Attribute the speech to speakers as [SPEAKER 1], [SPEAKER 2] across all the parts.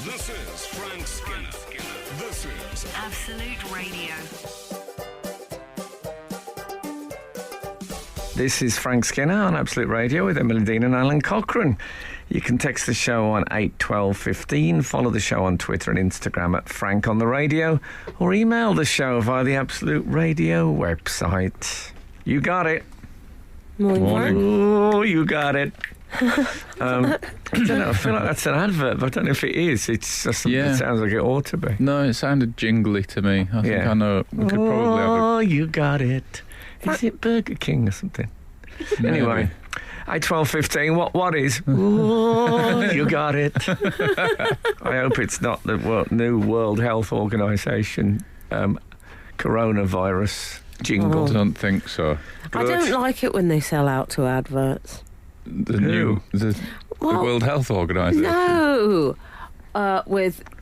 [SPEAKER 1] This is Frank Skinner. This is
[SPEAKER 2] Absolute Radio.
[SPEAKER 3] This is Frank Skinner on Absolute Radio with Emily Dean and Alan Cochrane. You can text the show on 81215, follow the show on Twitter and Instagram at Frank on the Radio, or email the show via the Absolute Radio website. You got it.
[SPEAKER 4] Morning.
[SPEAKER 3] Oh, you got it. I don't know, I feel like that's an advert, but I don't know if it is. It's just something that sounds like it ought to be.
[SPEAKER 4] No, it sounded jingly to me. I think I know. We could probably have
[SPEAKER 3] Oh, you got it. Is it Burger King or something? Anyway, 81215, what is? Oh, you got it. I hope it's not the new World Health Organization coronavirus jingle.
[SPEAKER 4] I don't think so.
[SPEAKER 5] I don't like it when they sell out to adverts.
[SPEAKER 4] The World Health Organization.
[SPEAKER 5] No.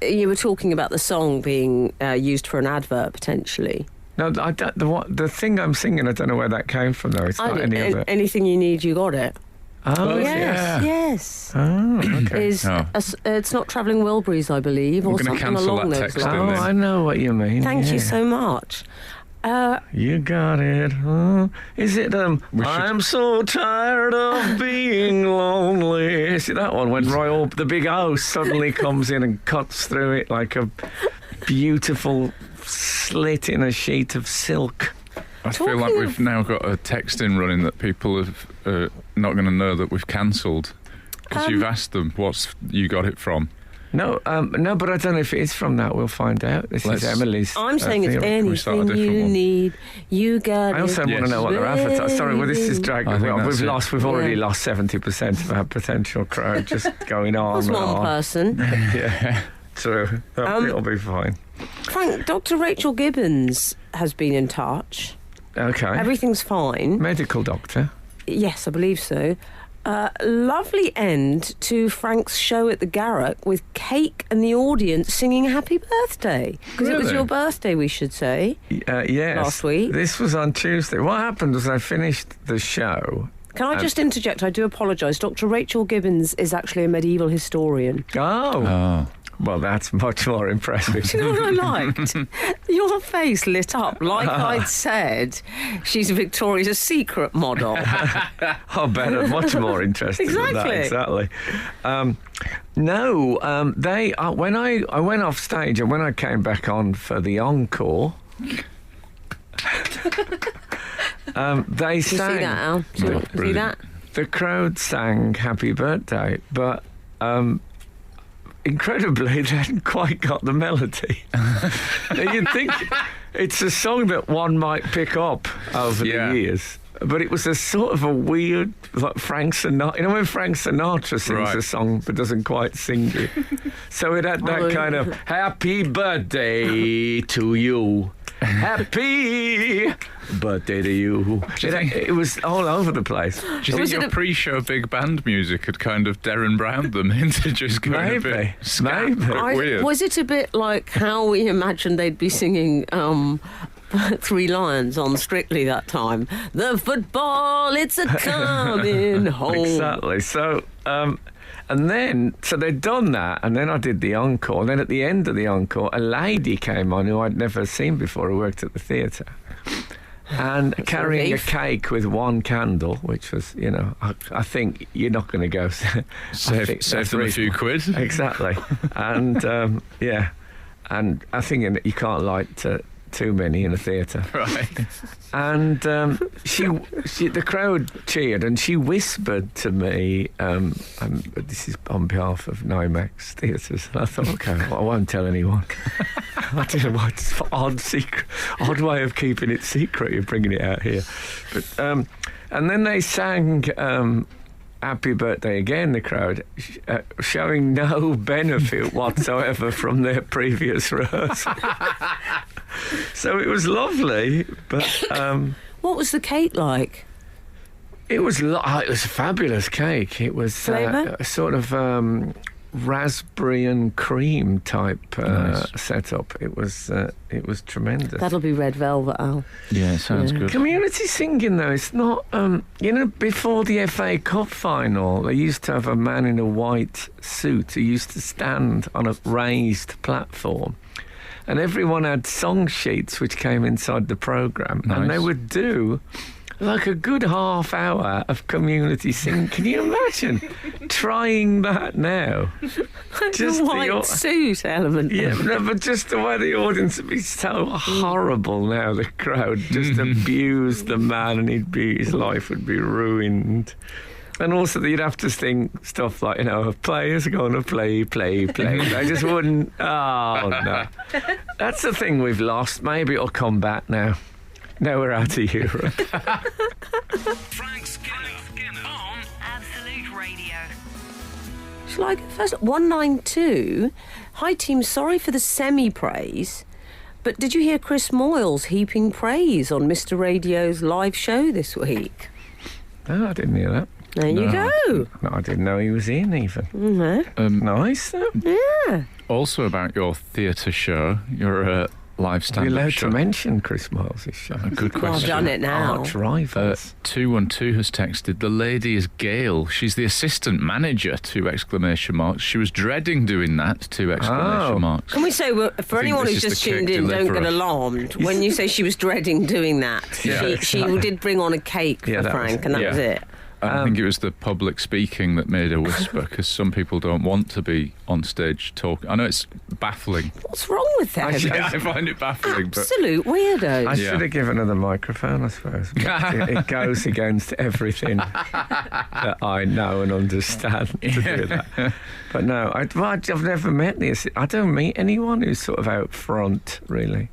[SPEAKER 5] You were talking about the song being used for an advert potentially.
[SPEAKER 3] No, I don't, the thing I'm singing, I don't know where that came from though. It's not any of it.
[SPEAKER 5] Anything you need, you got it.
[SPEAKER 3] Oh,
[SPEAKER 5] Yes.
[SPEAKER 3] Oh, okay.
[SPEAKER 5] It's not Travelling Wilburys, I believe, or something along those lines.
[SPEAKER 3] Oh, I know what you mean.
[SPEAKER 5] Thank you so much.
[SPEAKER 3] You got it. Is it I'm so tired of being lonely. Is it that one when the big O suddenly comes in and cuts through it like a beautiful slit in a sheet of silk?
[SPEAKER 4] I feel like we've now got a texting running that people are not going to know that we've cancelled because you've asked them what's you got it from.
[SPEAKER 3] No, but I don't know if it is from that. We'll find out. This is Emily's.
[SPEAKER 5] I'm saying it's anything you need. You got it.
[SPEAKER 3] I also want to know what they're advertising. Sorry, well, this is dragging. We've already lost 70% of our potential crowd just going on.
[SPEAKER 5] That's one person.
[SPEAKER 3] Yeah, true. It'll be fine.
[SPEAKER 5] Frank, Dr. Rachel Gibbons has been in touch.
[SPEAKER 3] Okay.
[SPEAKER 5] Everything's fine.
[SPEAKER 3] Medical doctor.
[SPEAKER 5] Yes, I believe so. Lovely end to Frank's show at the Garrick with cake and the audience singing happy birthday. Because it was your birthday, we should say.
[SPEAKER 3] Yes.
[SPEAKER 5] Last week.
[SPEAKER 3] This was on Tuesday. What happened was I finished the show.
[SPEAKER 5] Can I just interject? I do apologise. Dr. Rachel Gibbons is actually a medieval historian.
[SPEAKER 3] Oh. Well, that's much more impressive.
[SPEAKER 5] Do you know what I liked? Your face lit up like I'd said. She's Victoria's Secret model.
[SPEAKER 3] Oh, better, much more interesting than that. Exactly. When I went off stage and when I came back on for the encore, they sang.
[SPEAKER 5] See that, Al? See that?
[SPEAKER 3] The crowd sang Happy Birthday, but incredibly, they hadn't quite got the melody. You'd think it's a song that one might pick up over the years, but it was a sort of a weird, like Frank Sinatra. You know when Frank Sinatra sings a song but doesn't quite sing it? So it had that kind of happy birthday to you. Happy birthday to you. It was all over the place.
[SPEAKER 4] Do you think your pre-show big band music had kind of Derren Browned them into just going a bit weird?
[SPEAKER 5] Was it a bit like how we imagined they'd be singing Three Lions on Strictly that time? The football, it's a coming home.
[SPEAKER 3] Exactly. So, and then, so they'd done that, and then I did the encore. And then at the end of the encore, a lady came on who I'd never seen before, who worked at the theatre, and carrying a cake with one candle, which was, I think you're not going to go.
[SPEAKER 4] Save them a few quid.
[SPEAKER 3] Exactly. And, and I think you can't light too many in a theatre.
[SPEAKER 4] Right.
[SPEAKER 3] And the crowd cheered, and she whispered to me, this is on behalf of NIMAX Theatres, and I thought, okay, well, I won't tell anyone. I don't know what's odd way of keeping it secret. You're bringing it out here, but and then they sang Happy Birthday again, the crowd, showing no benefit whatsoever from their previous rehearsal. So it was lovely, but
[SPEAKER 5] what was the cake like?
[SPEAKER 3] It was a fabulous cake. It was
[SPEAKER 5] flavour?
[SPEAKER 3] sort of raspberry and cream type setup. It was tremendous.
[SPEAKER 5] That'll be red velvet, Al.
[SPEAKER 4] Yeah, it sounds good.
[SPEAKER 3] Community singing, though, it's not. Before the FA Cup final, they used to have a man in a white suit who used to stand on a raised platform, and everyone had song sheets which came inside the programme, and they would do like a good half hour of community singing. Can you imagine trying that now?
[SPEAKER 5] Just the white suit element.
[SPEAKER 3] Yeah, no, but just the way the audience would be so horrible now. The crowd just abused the man, and his life would be ruined. And also, you'd have to sing stuff like, a player's gonna play. They just wouldn't. Oh no, that's the thing we've lost. Maybe it'll come back now. Now we're out of Europe.
[SPEAKER 1] Frank Skinner on
[SPEAKER 2] Absolute Radio.
[SPEAKER 5] Shall I go first? 192. Hi team, sorry for the semi-praise, but did you hear Chris Moyles heaping praise on Mr. Radio's live show this week?
[SPEAKER 3] No, I didn't hear that.
[SPEAKER 5] There you go.
[SPEAKER 3] No, I didn't know he was in even.
[SPEAKER 5] Mm-hmm.
[SPEAKER 3] Nice, though.
[SPEAKER 5] Yeah.
[SPEAKER 4] Also about your theatre show, your live
[SPEAKER 3] Are
[SPEAKER 4] stand-up
[SPEAKER 3] you allowed
[SPEAKER 4] show.
[SPEAKER 3] to mention Chris Miles' show?
[SPEAKER 4] A good question.
[SPEAKER 5] I've done it now.
[SPEAKER 3] Arch rivals.
[SPEAKER 4] 212 has texted, the lady is Gail. She's the assistant manager, 2 exclamation marks. She was dreading doing that, 2 exclamation marks.
[SPEAKER 5] Can we say, for anyone
[SPEAKER 4] this
[SPEAKER 5] who's
[SPEAKER 4] is
[SPEAKER 5] just
[SPEAKER 4] the cake
[SPEAKER 5] tuned in, don't
[SPEAKER 4] deliverer.
[SPEAKER 5] get alarmed. When you say she was dreading doing that, she did bring on a cake for Frank, and that was it.
[SPEAKER 4] I think it was the public speaking that made her whisper, because some people don't want to be on stage talking. I know it's baffling.
[SPEAKER 5] What's wrong with that?
[SPEAKER 4] I find it baffling. But
[SPEAKER 5] Absolute weirdo.
[SPEAKER 3] I should have given her the microphone, I suppose. It goes against everything that I know and understand to do that. But no, I've never met I don't meet anyone who's sort of out front, really.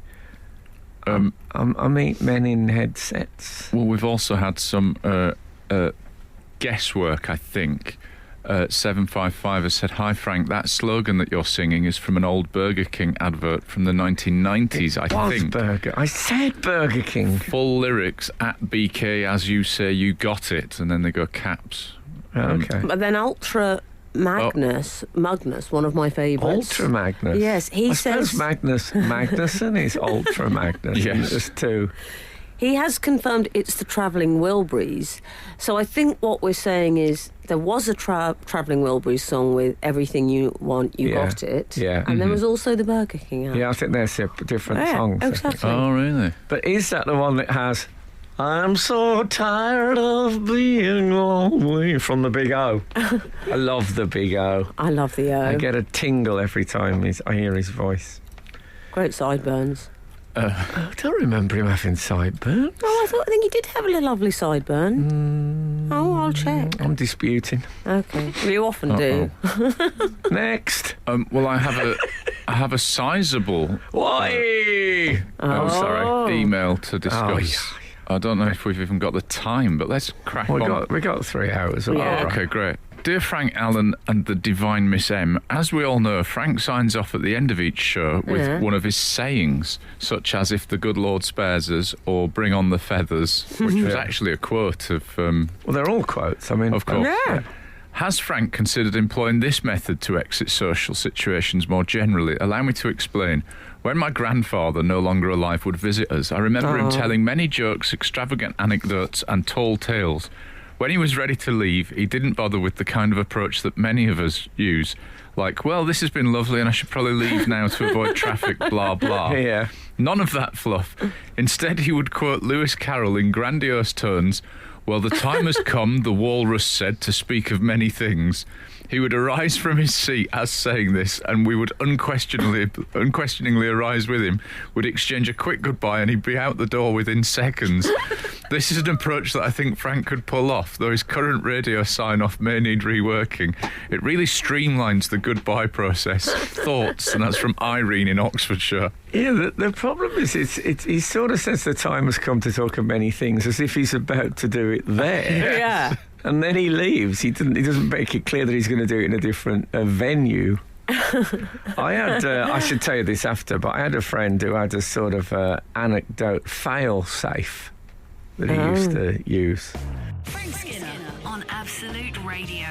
[SPEAKER 3] I meet men in headsets.
[SPEAKER 4] Well, we've also had some guesswork, I think. 755 has said, hi Frank, that slogan that you're singing is from an old Burger King advert from the 1990s, I think.
[SPEAKER 3] I said Burger King.
[SPEAKER 4] Full lyrics, at BK as you say, you got it, and then they go caps.
[SPEAKER 3] Okay.
[SPEAKER 5] But then Ultra Magnus, one of my favourites.
[SPEAKER 3] Ultra Magnus.
[SPEAKER 5] Yes, he says
[SPEAKER 3] suppose Magnuson is Ultra Magnus.
[SPEAKER 4] Yes.
[SPEAKER 3] There's 2.
[SPEAKER 5] he has confirmed it's the Travelling Wilburys. So I think what we're saying is there was a Travelling Wilburys song with Everything You Want, You Got It.
[SPEAKER 3] Yeah.
[SPEAKER 5] And there was also the Burger King album.
[SPEAKER 3] Yeah, I think they're different songs.
[SPEAKER 5] Exactly.
[SPEAKER 4] Oh, really?
[SPEAKER 3] But is that the one that has I'm so tired of being lonely from the Big O? I love the Big O.
[SPEAKER 5] I love the O.
[SPEAKER 3] I get a tingle every time I hear his voice.
[SPEAKER 5] Great sideburns.
[SPEAKER 3] I don't remember him having sideburns.
[SPEAKER 5] Oh, I think he did have a lovely sideburn. Oh, I'll check.
[SPEAKER 3] I'm disputing.
[SPEAKER 5] Okay. Well, you often do.
[SPEAKER 3] Next.
[SPEAKER 4] Well, I have a sizable
[SPEAKER 3] Why? Sorry.
[SPEAKER 4] email to discuss.
[SPEAKER 3] Oh,
[SPEAKER 4] I don't know if we've even got the time, but let's crack on.
[SPEAKER 3] We got 3 hours.
[SPEAKER 5] Yeah.
[SPEAKER 3] All right.
[SPEAKER 4] Okay, great. Dear Frank Allen and the Divine Miss M, as we all know, Frank signs off at the end of each show with one of his sayings, such as "If the good Lord spares us" or "Bring on the feathers," which was actually a quote of...
[SPEAKER 3] Well, they're all quotes. I mean,
[SPEAKER 4] Of course.
[SPEAKER 5] Yeah.
[SPEAKER 4] Has Frank considered employing this method to exit social situations more generally? Allow me to explain. When my grandfather, no longer alive, would visit us, I remember him telling many jokes, extravagant anecdotes and tall tales. When he was ready to leave, he didn't bother with the kind of approach that many of us use, like, well, this has been lovely and I should probably leave now to avoid traffic, blah, blah.
[SPEAKER 3] Yeah.
[SPEAKER 4] None of that fluff. Instead, he would quote Lewis Carroll in grandiose tones, well, the time has come, the walrus said, to speak of many things. He would arise from his seat as saying this, and we would unquestioningly arise with him, would exchange a quick goodbye, and he'd be out the door within seconds. This is an approach that I think Frank could pull off, though his current radio sign-off may need reworking. It really streamlines the goodbye process. Thoughts, and that's from Irene in Oxfordshire.
[SPEAKER 3] Yeah, the problem is he sort of says the time has come to talk of many things as if he's about to do it there.
[SPEAKER 5] Yeah.
[SPEAKER 3] And then he leaves. He doesn't make it clear that he's going to do it in a different venue. I should tell you this after, but I had a friend who had a sort of anecdote fail-safe that he used to use.
[SPEAKER 2] Frank Skinner on Absolute Radio.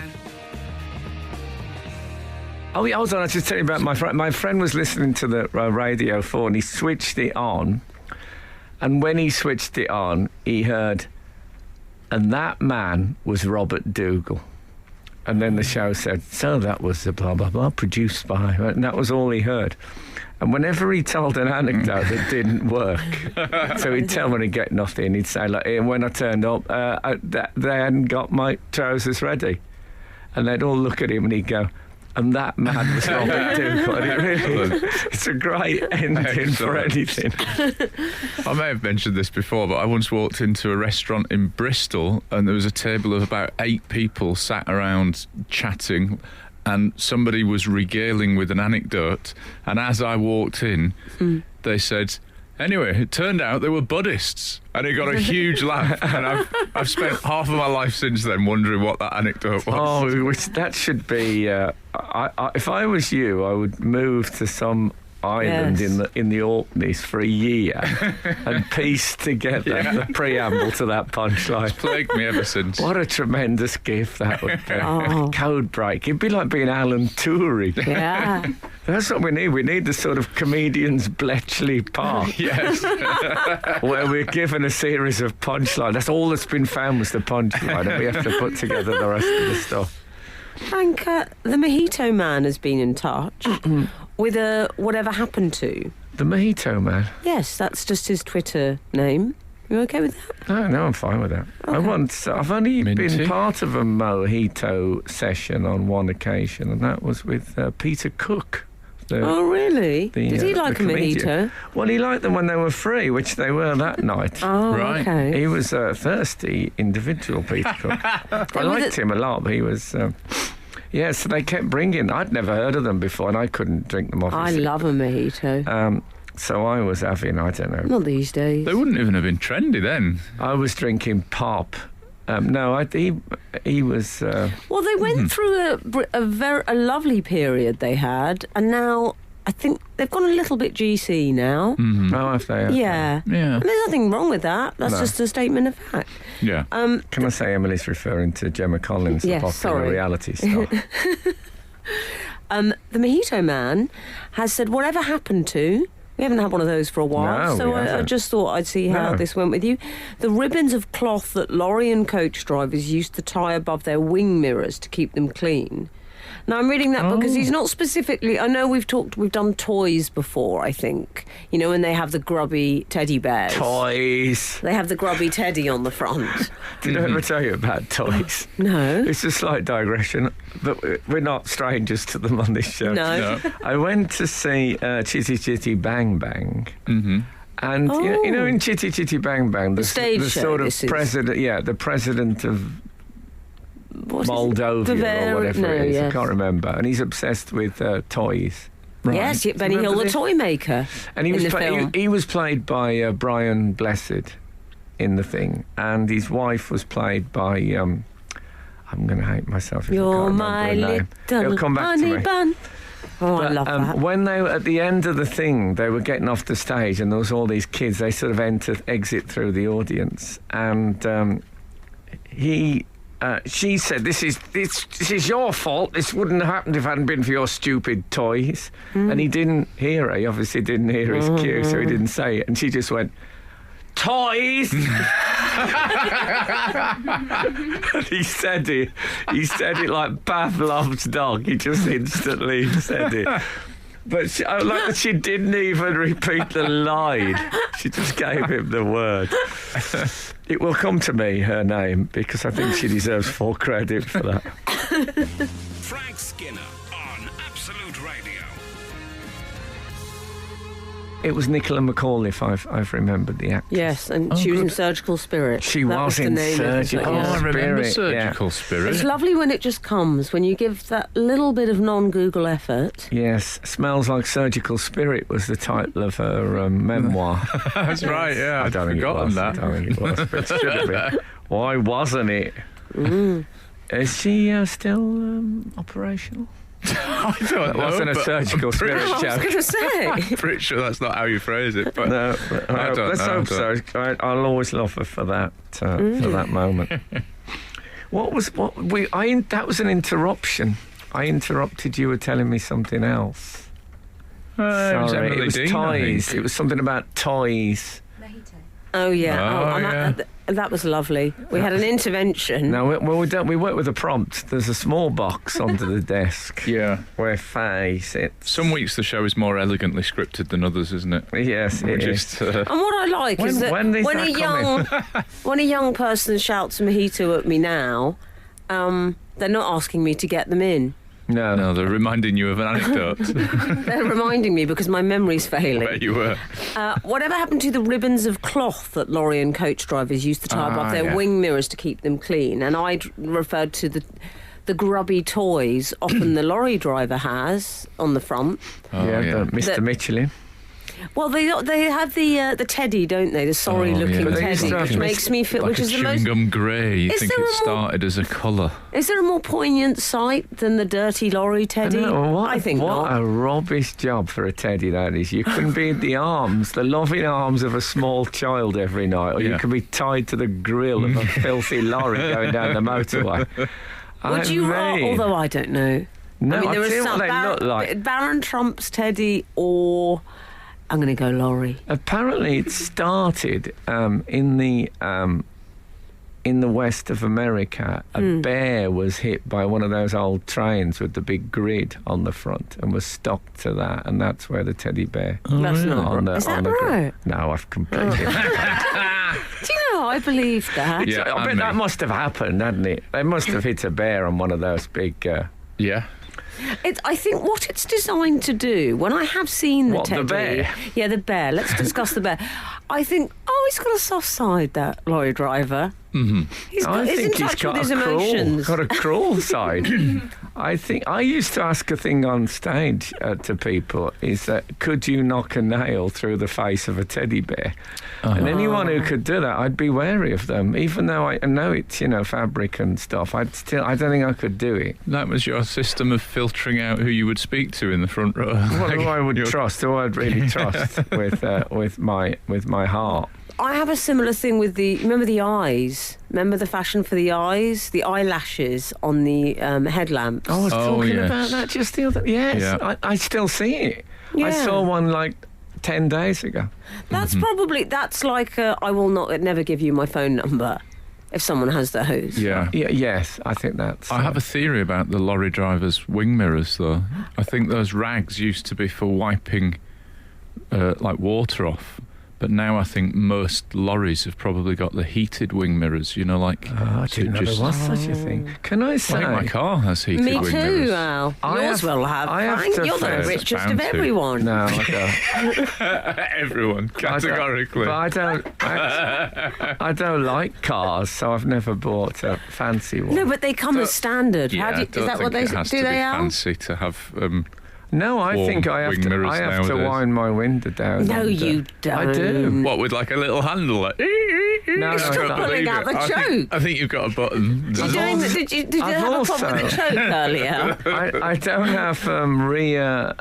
[SPEAKER 3] Oh, yeah, hold on. I was just telling you about my friend. My friend was listening to the Radio 4 and he switched it on. And when he switched it on, he heard, and that man was Robert Dougal. And then the show said, so that was the blah, blah, blah, produced by... And that was all he heard. And whenever he told an anecdote that didn't work, so he'd tell when he'd get nothing, he'd say, like, and when I turned up, they hadn't got my trousers ready. And they'd all look at him and he'd go, and that man was Robert Dougal. And it's a great ending for anything.
[SPEAKER 4] I may have mentioned this before, but I once walked into a restaurant in Bristol and there was a table of about 8 people sat around chatting, and somebody was regaling with an anecdote, and as I walked in, they said, anyway, it turned out they were Buddhists, and it got a huge laugh, and I've spent half of my life since then wondering what that anecdote was.
[SPEAKER 3] Oh, that should be... if I was you, I would move to some island in the Orkneys for a year and piece together the preamble to that punchline.
[SPEAKER 4] It's plagued me ever since.
[SPEAKER 3] What a tremendous gift that would be. Code break. It'd be like being Alan Turing.
[SPEAKER 5] Yeah.
[SPEAKER 3] That's what we need. We need the sort of comedians Bletchley Park.
[SPEAKER 4] Yes.
[SPEAKER 3] Where we're given a series of punchlines. That's all that's been found was the punchline, and we have to put together the rest of the stuff.
[SPEAKER 5] Frank, the Mojito Man has been in touch with a whatever happened to.
[SPEAKER 3] The Mojito Man?
[SPEAKER 5] Yes, that's just his Twitter name. You okay with that?
[SPEAKER 3] No, I'm fine with that.
[SPEAKER 5] Okay.
[SPEAKER 3] I've only
[SPEAKER 4] Minty.
[SPEAKER 3] been part of a mojito session on one occasion, and that was with Peter Cook.
[SPEAKER 5] Oh, really? Did he like
[SPEAKER 3] the
[SPEAKER 5] a
[SPEAKER 3] comedian.
[SPEAKER 5] mojito?
[SPEAKER 3] Well, he liked them when they were free, which they were that night.
[SPEAKER 5] Oh,
[SPEAKER 4] Right.
[SPEAKER 5] okay.
[SPEAKER 3] He was a thirsty individual, Peter Cook. I liked him a lot, but he was... yeah, so they kept bringing... I'd never heard of them before, and I couldn't drink them,
[SPEAKER 5] I
[SPEAKER 3] obviously.
[SPEAKER 5] love a mojito.
[SPEAKER 3] So I was having, I don't know...
[SPEAKER 5] Not these days.
[SPEAKER 4] They wouldn't even have been trendy then.
[SPEAKER 3] I was drinking pop. He was...
[SPEAKER 5] Well, they went through a lovely period they had, and now I think they've gone a little bit GC now.
[SPEAKER 3] Oh, if they...
[SPEAKER 5] Yeah.
[SPEAKER 4] Yeah.
[SPEAKER 5] And there's nothing wrong with that. That's
[SPEAKER 3] No.
[SPEAKER 5] just a statement of fact.
[SPEAKER 4] Yeah.
[SPEAKER 3] Can I say Emily's referring to Gemma Collins,
[SPEAKER 5] Yes,
[SPEAKER 3] the popular
[SPEAKER 5] sorry.
[SPEAKER 3] reality star?
[SPEAKER 5] The Mojito Man has said, whatever happened to... We haven't had one of those for a while,
[SPEAKER 3] No,
[SPEAKER 5] so
[SPEAKER 3] we
[SPEAKER 5] I
[SPEAKER 3] haven't.
[SPEAKER 5] just thought I'd see how
[SPEAKER 3] No.
[SPEAKER 5] this went with you. The ribbons of cloth that lorry and coach drivers used to tie above their wing mirrors to keep them clean. Now, I'm reading that because he's not specifically... I know we've done toys before, I think. You know, when they have the grubby teddy bears.
[SPEAKER 3] Toys.
[SPEAKER 5] They have the grubby teddy on the front.
[SPEAKER 3] Did I ever tell you about toys?
[SPEAKER 5] No.
[SPEAKER 3] It's a slight digression, but we're not strangers to them on this show.
[SPEAKER 5] No.
[SPEAKER 3] I went to see Chitty Chitty Bang Bang.
[SPEAKER 4] Mm-hmm.
[SPEAKER 3] And you know, in Chitty Chitty Bang Bang, the
[SPEAKER 5] stage show,
[SPEAKER 3] sort of
[SPEAKER 5] this is.
[SPEAKER 3] president, the president of
[SPEAKER 5] What is it?
[SPEAKER 3] Moldova
[SPEAKER 5] Bavaria-
[SPEAKER 3] or whatever
[SPEAKER 5] no,
[SPEAKER 3] it is. I
[SPEAKER 5] yes.
[SPEAKER 3] can't remember. And he's obsessed with toys.
[SPEAKER 5] Yes, Benny
[SPEAKER 3] Remember
[SPEAKER 5] Hill, the
[SPEAKER 3] this?
[SPEAKER 5] toy maker.
[SPEAKER 3] And he
[SPEAKER 5] in
[SPEAKER 3] was
[SPEAKER 5] the film.
[SPEAKER 3] he was played by Brian Blessed in the thing, and his wife was played by I'm going to hate myself if I
[SPEAKER 5] You're
[SPEAKER 3] can't
[SPEAKER 5] my
[SPEAKER 3] remember her name.
[SPEAKER 5] little
[SPEAKER 3] It'll come back to
[SPEAKER 5] honey
[SPEAKER 3] me.
[SPEAKER 5] bun. Oh, I
[SPEAKER 3] But,
[SPEAKER 5] love that.
[SPEAKER 3] when they were at the end of the thing, they were getting off the stage, and there was all these kids. They sort of exit through the audience, and she said, "This is your fault. This wouldn't have happened if it hadn't been for your stupid toys." And he didn't hear her. He obviously didn't hear his cue, so he didn't say it. And she just went, "Toys." And he said it like Pavlov's dog. He just instantly said it. But I like that she didn't even repeat the line. She just gave him the word. It will come to me, her name, because I think she deserves full credit for that.
[SPEAKER 1] Frank Skinner on Absolute Radio.
[SPEAKER 3] It was Nicola McAuliffe, I've remembered the actress.
[SPEAKER 5] Yes, and she was in Surgical Spirit.
[SPEAKER 3] She
[SPEAKER 5] That
[SPEAKER 3] was
[SPEAKER 5] the
[SPEAKER 3] in
[SPEAKER 5] name of the
[SPEAKER 3] Surgical
[SPEAKER 5] film,
[SPEAKER 4] Oh, I
[SPEAKER 5] yeah.
[SPEAKER 4] remember
[SPEAKER 3] Spirit, yeah.
[SPEAKER 4] Surgical Spirit.
[SPEAKER 5] It's lovely when it just comes, when you give that little bit of non-Google effort.
[SPEAKER 3] Yes, Smells Like Surgical Spirit was the title of her memoir.
[SPEAKER 4] That's right, yeah.
[SPEAKER 3] I don't think it
[SPEAKER 4] forgotten
[SPEAKER 3] was.
[SPEAKER 4] that.
[SPEAKER 3] I don't think it was, but it should have been. Why wasn't it? Is she still operational?
[SPEAKER 4] I don't
[SPEAKER 3] That
[SPEAKER 4] know.
[SPEAKER 3] wasn't a
[SPEAKER 4] but
[SPEAKER 3] surgical
[SPEAKER 4] I'm pretty-
[SPEAKER 3] spirit
[SPEAKER 5] I was
[SPEAKER 3] joke.
[SPEAKER 5] going to say.
[SPEAKER 4] I'm pretty sure that's not how you phrase it. But
[SPEAKER 3] No,
[SPEAKER 4] I don't
[SPEAKER 3] let's
[SPEAKER 4] know,
[SPEAKER 3] hope so. I'll always love her for that for that moment. That was an interruption. I interrupted you. Were telling me something else.
[SPEAKER 4] It was
[SPEAKER 3] Sorry,
[SPEAKER 4] Emily
[SPEAKER 3] it was
[SPEAKER 4] Dean, I
[SPEAKER 3] toys.
[SPEAKER 4] think.
[SPEAKER 3] It was something about toys.
[SPEAKER 5] Oh, yeah.
[SPEAKER 4] Oh,
[SPEAKER 5] and
[SPEAKER 4] yeah.
[SPEAKER 5] that was lovely. We had an intervention.
[SPEAKER 3] No, we work with a prompt. There's a small box under the desk
[SPEAKER 4] Yeah.
[SPEAKER 3] where Faye sits.
[SPEAKER 4] Some weeks the show is more elegantly scripted than others, isn't it?
[SPEAKER 3] Yes,
[SPEAKER 4] We're
[SPEAKER 3] it is.
[SPEAKER 4] just.
[SPEAKER 5] And what I like is that
[SPEAKER 3] when is
[SPEAKER 5] when
[SPEAKER 3] that
[SPEAKER 5] when a young person shouts mojito at me now, they're not asking me to get them in.
[SPEAKER 4] No, they're reminding you of an anecdote.
[SPEAKER 5] They're reminding me because my memory's failing.
[SPEAKER 4] Where you were.
[SPEAKER 5] Whatever happened to the ribbons of cloth that lorry and coach drivers used to tie above their
[SPEAKER 4] yeah.
[SPEAKER 5] wing mirrors to keep them clean? And I referred to the grubby toys often the lorry driver has on the front.
[SPEAKER 4] Oh,
[SPEAKER 3] Mr.
[SPEAKER 5] That-
[SPEAKER 3] Michelin.
[SPEAKER 5] Well, they have the teddy, don't they? The sorry-looking
[SPEAKER 3] But they used
[SPEAKER 5] teddy,
[SPEAKER 3] to have
[SPEAKER 5] which
[SPEAKER 3] Mr.
[SPEAKER 5] makes me feel,
[SPEAKER 4] Like
[SPEAKER 5] which
[SPEAKER 4] a
[SPEAKER 5] is the
[SPEAKER 4] chewing
[SPEAKER 5] most.
[SPEAKER 4] gum grey. You
[SPEAKER 5] Is
[SPEAKER 4] think
[SPEAKER 5] there
[SPEAKER 4] it
[SPEAKER 5] a more-
[SPEAKER 4] started as a colour.
[SPEAKER 5] Is there a more poignant sight than the dirty lorry teddy? I think
[SPEAKER 3] what
[SPEAKER 5] not.
[SPEAKER 3] a rubbish job for a teddy that is. You can be in the arms, the loving arms of a small child every night, or you
[SPEAKER 4] Yeah.
[SPEAKER 3] can be tied to the grill of a filthy lorry going down the motorway.
[SPEAKER 5] Would you? Although I don't know.
[SPEAKER 3] No,
[SPEAKER 5] I mean, there
[SPEAKER 3] I'll
[SPEAKER 5] is
[SPEAKER 3] tell you
[SPEAKER 5] some
[SPEAKER 3] what they look like.
[SPEAKER 5] Baron Trump's teddy, or I'm going to go lorry.
[SPEAKER 3] Apparently, it started in the west of America. A bear was hit by one of those old trains with the big grid on the front and was stuck to that, and that's where the teddy bear.
[SPEAKER 5] That's not
[SPEAKER 3] on
[SPEAKER 5] right.
[SPEAKER 3] the,
[SPEAKER 5] Is
[SPEAKER 3] on
[SPEAKER 5] that
[SPEAKER 3] the grid.
[SPEAKER 5] right?
[SPEAKER 3] No, I've completely.
[SPEAKER 5] Do you know, I believe that.
[SPEAKER 4] Yeah,
[SPEAKER 3] I bet
[SPEAKER 4] and
[SPEAKER 3] that
[SPEAKER 4] me.
[SPEAKER 3] must have happened, hadn't it? They must have hit a bear on one of those big.
[SPEAKER 4] Yeah.
[SPEAKER 5] I think what it's designed to do, when I have seen the
[SPEAKER 3] What, the
[SPEAKER 5] teddy...
[SPEAKER 3] bear?
[SPEAKER 5] Yeah, the bear. Let's discuss the bear. I think, he's got a soft side, that lorry driver. Mm-hmm. He's
[SPEAKER 3] I
[SPEAKER 5] in
[SPEAKER 3] think he's
[SPEAKER 5] touch
[SPEAKER 3] got
[SPEAKER 5] with his
[SPEAKER 3] a cruel,
[SPEAKER 5] emotions.
[SPEAKER 3] got a cruel side. I think I used to ask a thing on stage to people: is that could you knock a nail through the face of a teddy bear? And anyone who could do that, I'd be wary of them. Even though I know it's fabric and stuff, I don't think I could do it.
[SPEAKER 4] That was your system of filtering out who you would speak to in the front row.
[SPEAKER 3] What who I would trust, who I'd really trust with my heart.
[SPEAKER 5] I have a similar thing with remember the eyes? Remember the fashion for the eyes? The eyelashes on the headlamps?
[SPEAKER 3] I was talking
[SPEAKER 4] yes.
[SPEAKER 3] about that just the other. Yes,
[SPEAKER 4] Yeah.
[SPEAKER 3] I still see it. I
[SPEAKER 5] Yeah.
[SPEAKER 3] saw one like 10 days ago.
[SPEAKER 5] That's that's like I will never give you my phone number if someone has those.
[SPEAKER 4] Yeah.
[SPEAKER 3] Yes, I think that's.
[SPEAKER 4] I have a theory about the lorry drivers' wing mirrors, though. I think those rags used to be for wiping like water off. But now I think most lorries have probably got the heated wing mirrors, like...
[SPEAKER 3] I didn't know there was such a thing. Can I
[SPEAKER 4] I
[SPEAKER 3] say?
[SPEAKER 4] think my car has heated
[SPEAKER 5] Me
[SPEAKER 4] wing
[SPEAKER 5] too,
[SPEAKER 4] mirrors.
[SPEAKER 5] Al.
[SPEAKER 3] I
[SPEAKER 5] Yours
[SPEAKER 3] have-
[SPEAKER 5] will have.
[SPEAKER 3] I have
[SPEAKER 5] Frank.
[SPEAKER 3] to
[SPEAKER 5] You're the
[SPEAKER 3] say-
[SPEAKER 5] richest
[SPEAKER 4] Bound
[SPEAKER 5] of
[SPEAKER 4] to.
[SPEAKER 5] everyone.
[SPEAKER 3] No, I don't.
[SPEAKER 4] Everyone, categorically.
[SPEAKER 3] But I don't like cars, so I've never bought a fancy one.
[SPEAKER 5] No, but they come as standard.
[SPEAKER 4] Yeah,
[SPEAKER 5] How do
[SPEAKER 4] I
[SPEAKER 5] is
[SPEAKER 4] don't
[SPEAKER 5] that
[SPEAKER 4] think
[SPEAKER 5] what they
[SPEAKER 4] it has
[SPEAKER 5] do?
[SPEAKER 4] to
[SPEAKER 5] They
[SPEAKER 4] be
[SPEAKER 5] are.
[SPEAKER 4] fancy to have...
[SPEAKER 3] No, I
[SPEAKER 4] warm
[SPEAKER 3] think I have
[SPEAKER 4] wing
[SPEAKER 3] to.
[SPEAKER 4] mirrors
[SPEAKER 3] I have to
[SPEAKER 4] nowadays.
[SPEAKER 3] wind my window down.
[SPEAKER 5] No,
[SPEAKER 3] and,
[SPEAKER 5] you don't.
[SPEAKER 3] I do.
[SPEAKER 4] What, with like a little handle? Like,
[SPEAKER 3] No,
[SPEAKER 5] Stop
[SPEAKER 3] no,
[SPEAKER 5] pulling out the choke.
[SPEAKER 4] I think you've got a button.
[SPEAKER 5] Did you
[SPEAKER 3] I've
[SPEAKER 5] have a problem with the
[SPEAKER 3] also-
[SPEAKER 5] choke earlier?
[SPEAKER 3] I don't have rear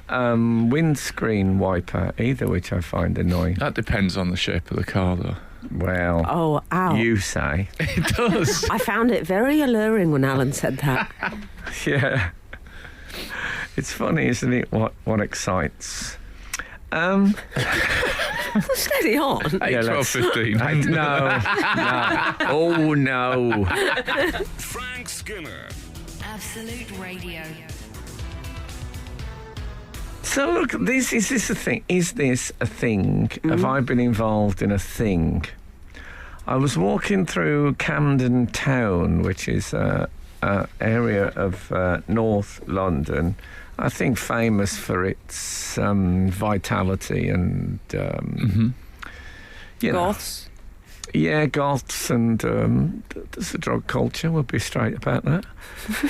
[SPEAKER 3] windscreen wiper either, which I find annoying.
[SPEAKER 4] That depends on the shape of the car, though.
[SPEAKER 3] Well,
[SPEAKER 5] Oh, ow.
[SPEAKER 3] you say.
[SPEAKER 4] It does.
[SPEAKER 5] I found it very alluring when Alan said that.
[SPEAKER 3] Yeah. It's funny, isn't it, what excites?
[SPEAKER 5] Steady on.
[SPEAKER 4] 8,
[SPEAKER 3] Yeah,
[SPEAKER 4] 12,
[SPEAKER 3] let's-
[SPEAKER 4] 15.
[SPEAKER 3] No. Oh, no.
[SPEAKER 1] Frank Skinner.
[SPEAKER 2] Absolute Radio.
[SPEAKER 3] So, look, is this a thing? Is this a thing? Have I been involved in a thing? I was walking through Camden Town, which is an area of North London, I think famous for its vitality and, you know,
[SPEAKER 5] Goths.
[SPEAKER 3] yeah, goths and there's a drug culture. We'll be straight about that.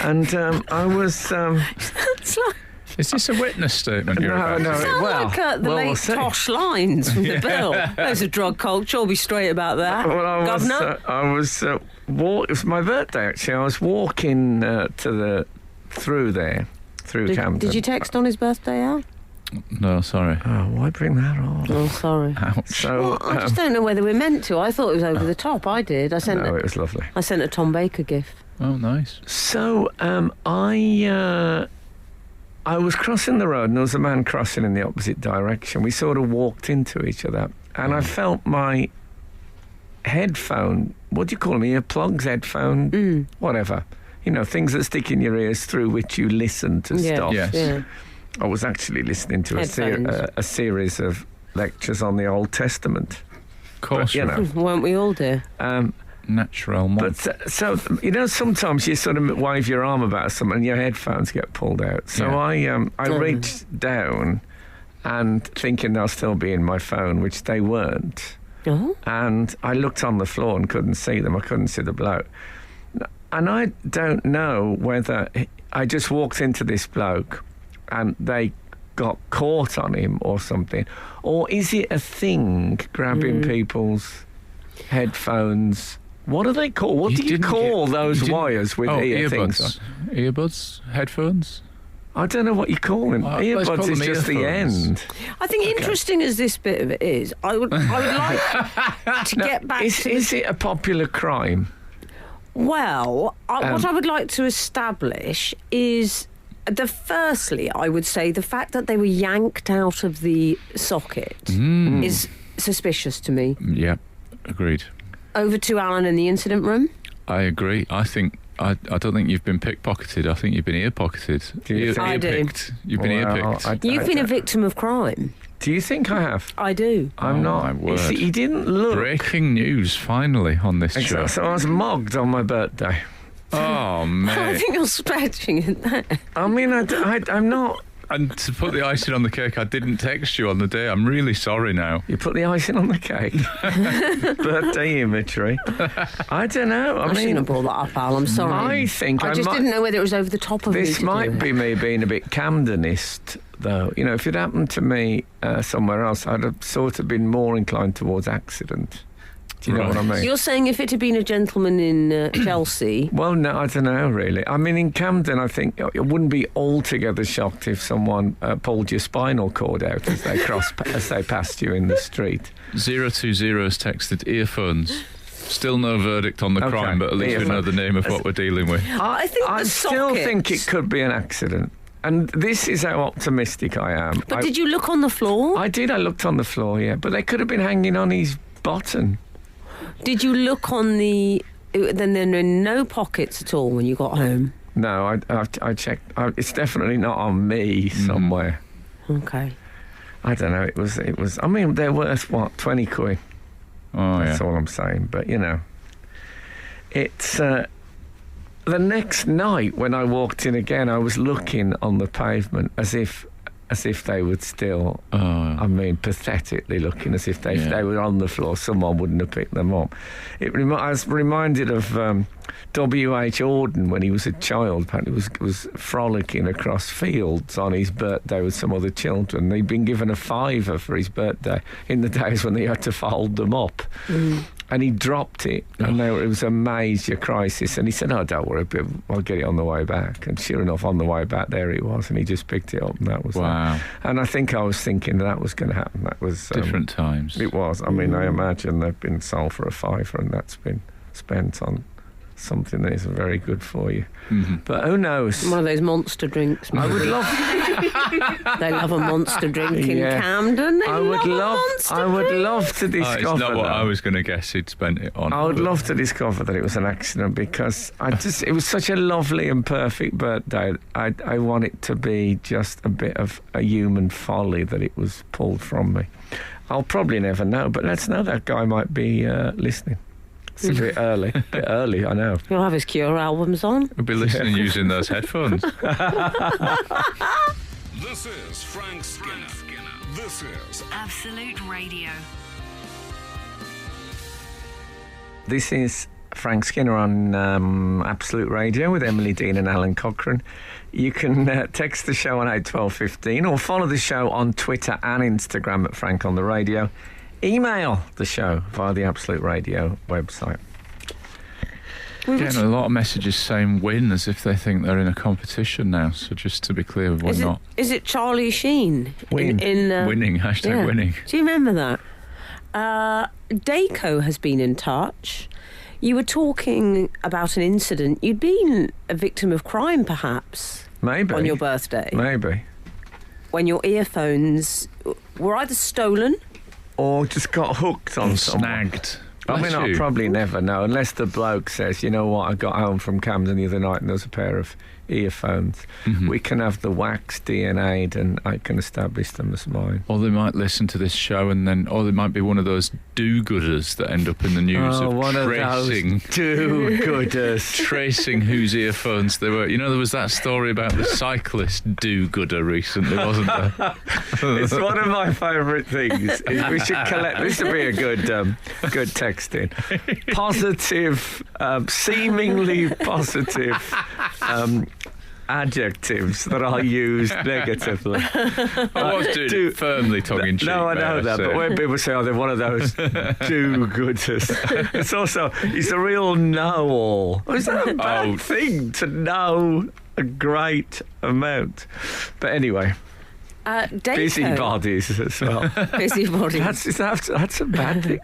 [SPEAKER 3] And I was.
[SPEAKER 5] It's like,
[SPEAKER 4] Is this a witness statement you're about to say?
[SPEAKER 5] sound
[SPEAKER 3] well,
[SPEAKER 5] like the
[SPEAKER 3] well,
[SPEAKER 5] late
[SPEAKER 3] we'll see.
[SPEAKER 5] Tosh lines from the bill. There's a drug culture. I'll be straight about that.
[SPEAKER 3] Well,
[SPEAKER 5] Governor?
[SPEAKER 3] I was it was my birthday actually. I was walking through Camden.
[SPEAKER 5] Did you text on his birthday, Al?
[SPEAKER 4] No, sorry.
[SPEAKER 3] Oh, why bring that on?
[SPEAKER 5] Oh, sorry.
[SPEAKER 4] Ouch.
[SPEAKER 3] So
[SPEAKER 5] Well, I just don't know whether we're meant to. I thought it was over the top. I did. I sent
[SPEAKER 3] no, it was lovely.
[SPEAKER 5] a Tom Baker gift.
[SPEAKER 4] Oh, nice.
[SPEAKER 3] So I was crossing the road and there was a man crossing in the opposite direction. We sort of walked into each other and I felt my headphone, what do you call them, earplugs, headphone, whatever. You know, things that stick in your ears through which you listen to stuff.
[SPEAKER 4] Yes.
[SPEAKER 5] Yeah.
[SPEAKER 3] I was actually listening to a series of lectures on the Old Testament.
[SPEAKER 4] Of course.
[SPEAKER 3] But, you know.
[SPEAKER 5] Weren't we all, dear?
[SPEAKER 4] Natural mod.
[SPEAKER 3] But so you know, sometimes you sort of wave your arm about something and your headphones get pulled out. So
[SPEAKER 4] Yeah.
[SPEAKER 3] I reached down and thinking they'll still be in my phone, which they weren't.
[SPEAKER 5] Oh.
[SPEAKER 3] And I looked on the floor and couldn't see them. I couldn't see the bloke. And I don't know whether I just walked into this bloke and they got caught on him or something, or is it a thing grabbing people's headphones? What are they called? What do you call those wires with ear things on?
[SPEAKER 4] Earbuds? Headphones?
[SPEAKER 3] I don't know what you call them.
[SPEAKER 4] Let's call
[SPEAKER 3] Earbuds is
[SPEAKER 4] them
[SPEAKER 3] just the
[SPEAKER 4] earphones.
[SPEAKER 3] end.
[SPEAKER 5] I think interesting as this bit of it is, I would like to get back to...
[SPEAKER 3] Is it a popular crime?
[SPEAKER 5] Well, what I would like to establish is... Firstly, I would say the fact that they were yanked out of the socket is suspicious to me.
[SPEAKER 4] Yeah, agreed.
[SPEAKER 5] Over to Alan in the incident room.
[SPEAKER 4] I agree. I don't think you've been pickpocketed. I think you've been ear-pocketed.
[SPEAKER 3] Do you think?
[SPEAKER 5] I do.
[SPEAKER 4] Ear-picked. You've been ear-picked.
[SPEAKER 5] You've been a victim of crime.
[SPEAKER 3] Do you think I have?
[SPEAKER 5] I do.
[SPEAKER 3] I'm
[SPEAKER 4] Oh,
[SPEAKER 3] not.
[SPEAKER 4] my word.
[SPEAKER 3] You see, he didn't look.
[SPEAKER 4] Breaking news, finally, on this show.
[SPEAKER 3] Exactly. So I was mugged on my birthday.
[SPEAKER 4] Oh,
[SPEAKER 5] I
[SPEAKER 4] mate.
[SPEAKER 5] think you're stretching it there.
[SPEAKER 3] I mean, I'm not.
[SPEAKER 4] And to put the icing on the cake, I didn't text you on the day. I'm really sorry now.
[SPEAKER 3] You put the icing on the cake. Birthday imagery. I don't know.
[SPEAKER 5] I shouldn't have brought that up, Al. I'm sorry.
[SPEAKER 3] I think
[SPEAKER 5] I just didn't know whether it was over the top of me.
[SPEAKER 3] This might be me being a bit Camdenist, though. You know, if it happened to me somewhere else, I'd have sort of been more inclined towards accident. Do you know what I mean?
[SPEAKER 5] You're saying if it had been a gentleman in Chelsea...
[SPEAKER 3] Well, no, I don't know, really. I mean, in Camden, I think it wouldn't be altogether shocked if someone pulled your spinal cord out as they passed you in the street.
[SPEAKER 4] 020 has texted earphones. Still no verdict on the
[SPEAKER 3] Okay.
[SPEAKER 4] crime, but at least we know the name of what we're dealing with.
[SPEAKER 5] I think
[SPEAKER 3] I
[SPEAKER 5] the
[SPEAKER 3] still
[SPEAKER 5] socket...
[SPEAKER 3] think it could be an accident. And this is how optimistic I am.
[SPEAKER 5] But did you look on the floor?
[SPEAKER 3] I did. I looked on the floor, yeah. But they could have been hanging on his button.
[SPEAKER 5] Did you look on the... Then there were no pockets at all when you got home?
[SPEAKER 3] No, I checked. It's definitely not on me somewhere.
[SPEAKER 5] Okay.
[SPEAKER 3] I don't know. It was. I mean, they're worth what, 20 quid.
[SPEAKER 4] Oh,
[SPEAKER 3] That's
[SPEAKER 4] yeah.
[SPEAKER 3] all I'm saying. But you know, it's the next night when I walked in again, I was looking on the pavement as if they would still. I mean, pathetically looking as if if they were on the floor, someone wouldn't have picked them up. I was reminded of W.H. Auden when he was a child. Apparently, was frolicking across fields on his birthday with some other children. He'd been given a £5 for his birthday in the days when they had to fold them up. And he dropped it, and it was a major crisis. And he said, "Oh, don't worry, I'll get it on the way back." And sure enough, on the way back, there it was, and he just picked it up, and that was
[SPEAKER 4] Wow.
[SPEAKER 3] that. And I think I was thinking that was going to happen. That was
[SPEAKER 4] Different times.
[SPEAKER 3] It was. I mean, I imagine they've been sold for a £5, and that's been spent on something that isn't very good for you. But who knows?
[SPEAKER 5] One of those monster drinks.
[SPEAKER 3] I would
[SPEAKER 5] maybe.
[SPEAKER 3] love.
[SPEAKER 5] They love a monster drink in
[SPEAKER 3] Yeah.
[SPEAKER 5] Camden.
[SPEAKER 3] I would love to discover
[SPEAKER 4] It's not what
[SPEAKER 3] that.
[SPEAKER 4] I was going to guess he'd spent it on.
[SPEAKER 3] I would love to discover that it was an accident because it was such a lovely and perfect birthday. I want it to be just a bit of a human folly that it was pulled from me. I'll probably never know, but let's know that guy might be listening. It's a bit early, I know.
[SPEAKER 5] He'll have his Cure albums on.
[SPEAKER 4] We'll be listening using those headphones.
[SPEAKER 1] This is Frank Skinner. This is
[SPEAKER 2] Absolute Radio.
[SPEAKER 3] This is Frank Skinner on Absolute Radio with Emily Dean and Alan Cochrane. You can text the show on 81215 or follow the show on Twitter and Instagram at Frank on the Radio. Email the show via the Absolute Radio website.
[SPEAKER 4] Getting a lot of messages saying win as if they think they're in a competition now. So just to be clear, we're not.
[SPEAKER 5] Is it Charlie Sheen?
[SPEAKER 3] Win.
[SPEAKER 4] Winning, hashtag
[SPEAKER 5] yeah.
[SPEAKER 4] winning.
[SPEAKER 5] Do you remember that? Dayco has been in touch. You were talking about an incident. You'd been a victim of crime, perhaps,
[SPEAKER 3] Maybe.
[SPEAKER 5] on your birthday.
[SPEAKER 3] Maybe.
[SPEAKER 5] When your earphones were either stolen...
[SPEAKER 3] Or just got hooked on someone.
[SPEAKER 4] Snagged.
[SPEAKER 3] I mean, I'll probably never know, unless the bloke says, you know what, I got home from Camden the other night and there was a pair of earphones. We can have the wax DNA'd and I can establish them as mine.
[SPEAKER 4] Or they might listen to this show and then, or they might be one of those do-gooders that end up in the news of
[SPEAKER 3] one
[SPEAKER 4] tracing.
[SPEAKER 3] Of those do-gooders.
[SPEAKER 4] Tracing whose earphones they were. You know, there was that story about the cyclist do-gooder recently, wasn't there?
[SPEAKER 3] It's one of my favourite things. We should collect. This would be a good texting. Positive, seemingly positive adjectives that are used negatively.
[SPEAKER 4] I was doing it firmly tongue-in-cheek.
[SPEAKER 3] No, I know that, but when people say, oh, they're one of those do-gooders, it's also, he's a real know-all. Is that a bad thing, to know a great amount? But anyway... busybodies as well.
[SPEAKER 5] Busybodies.
[SPEAKER 3] That's a bad thing.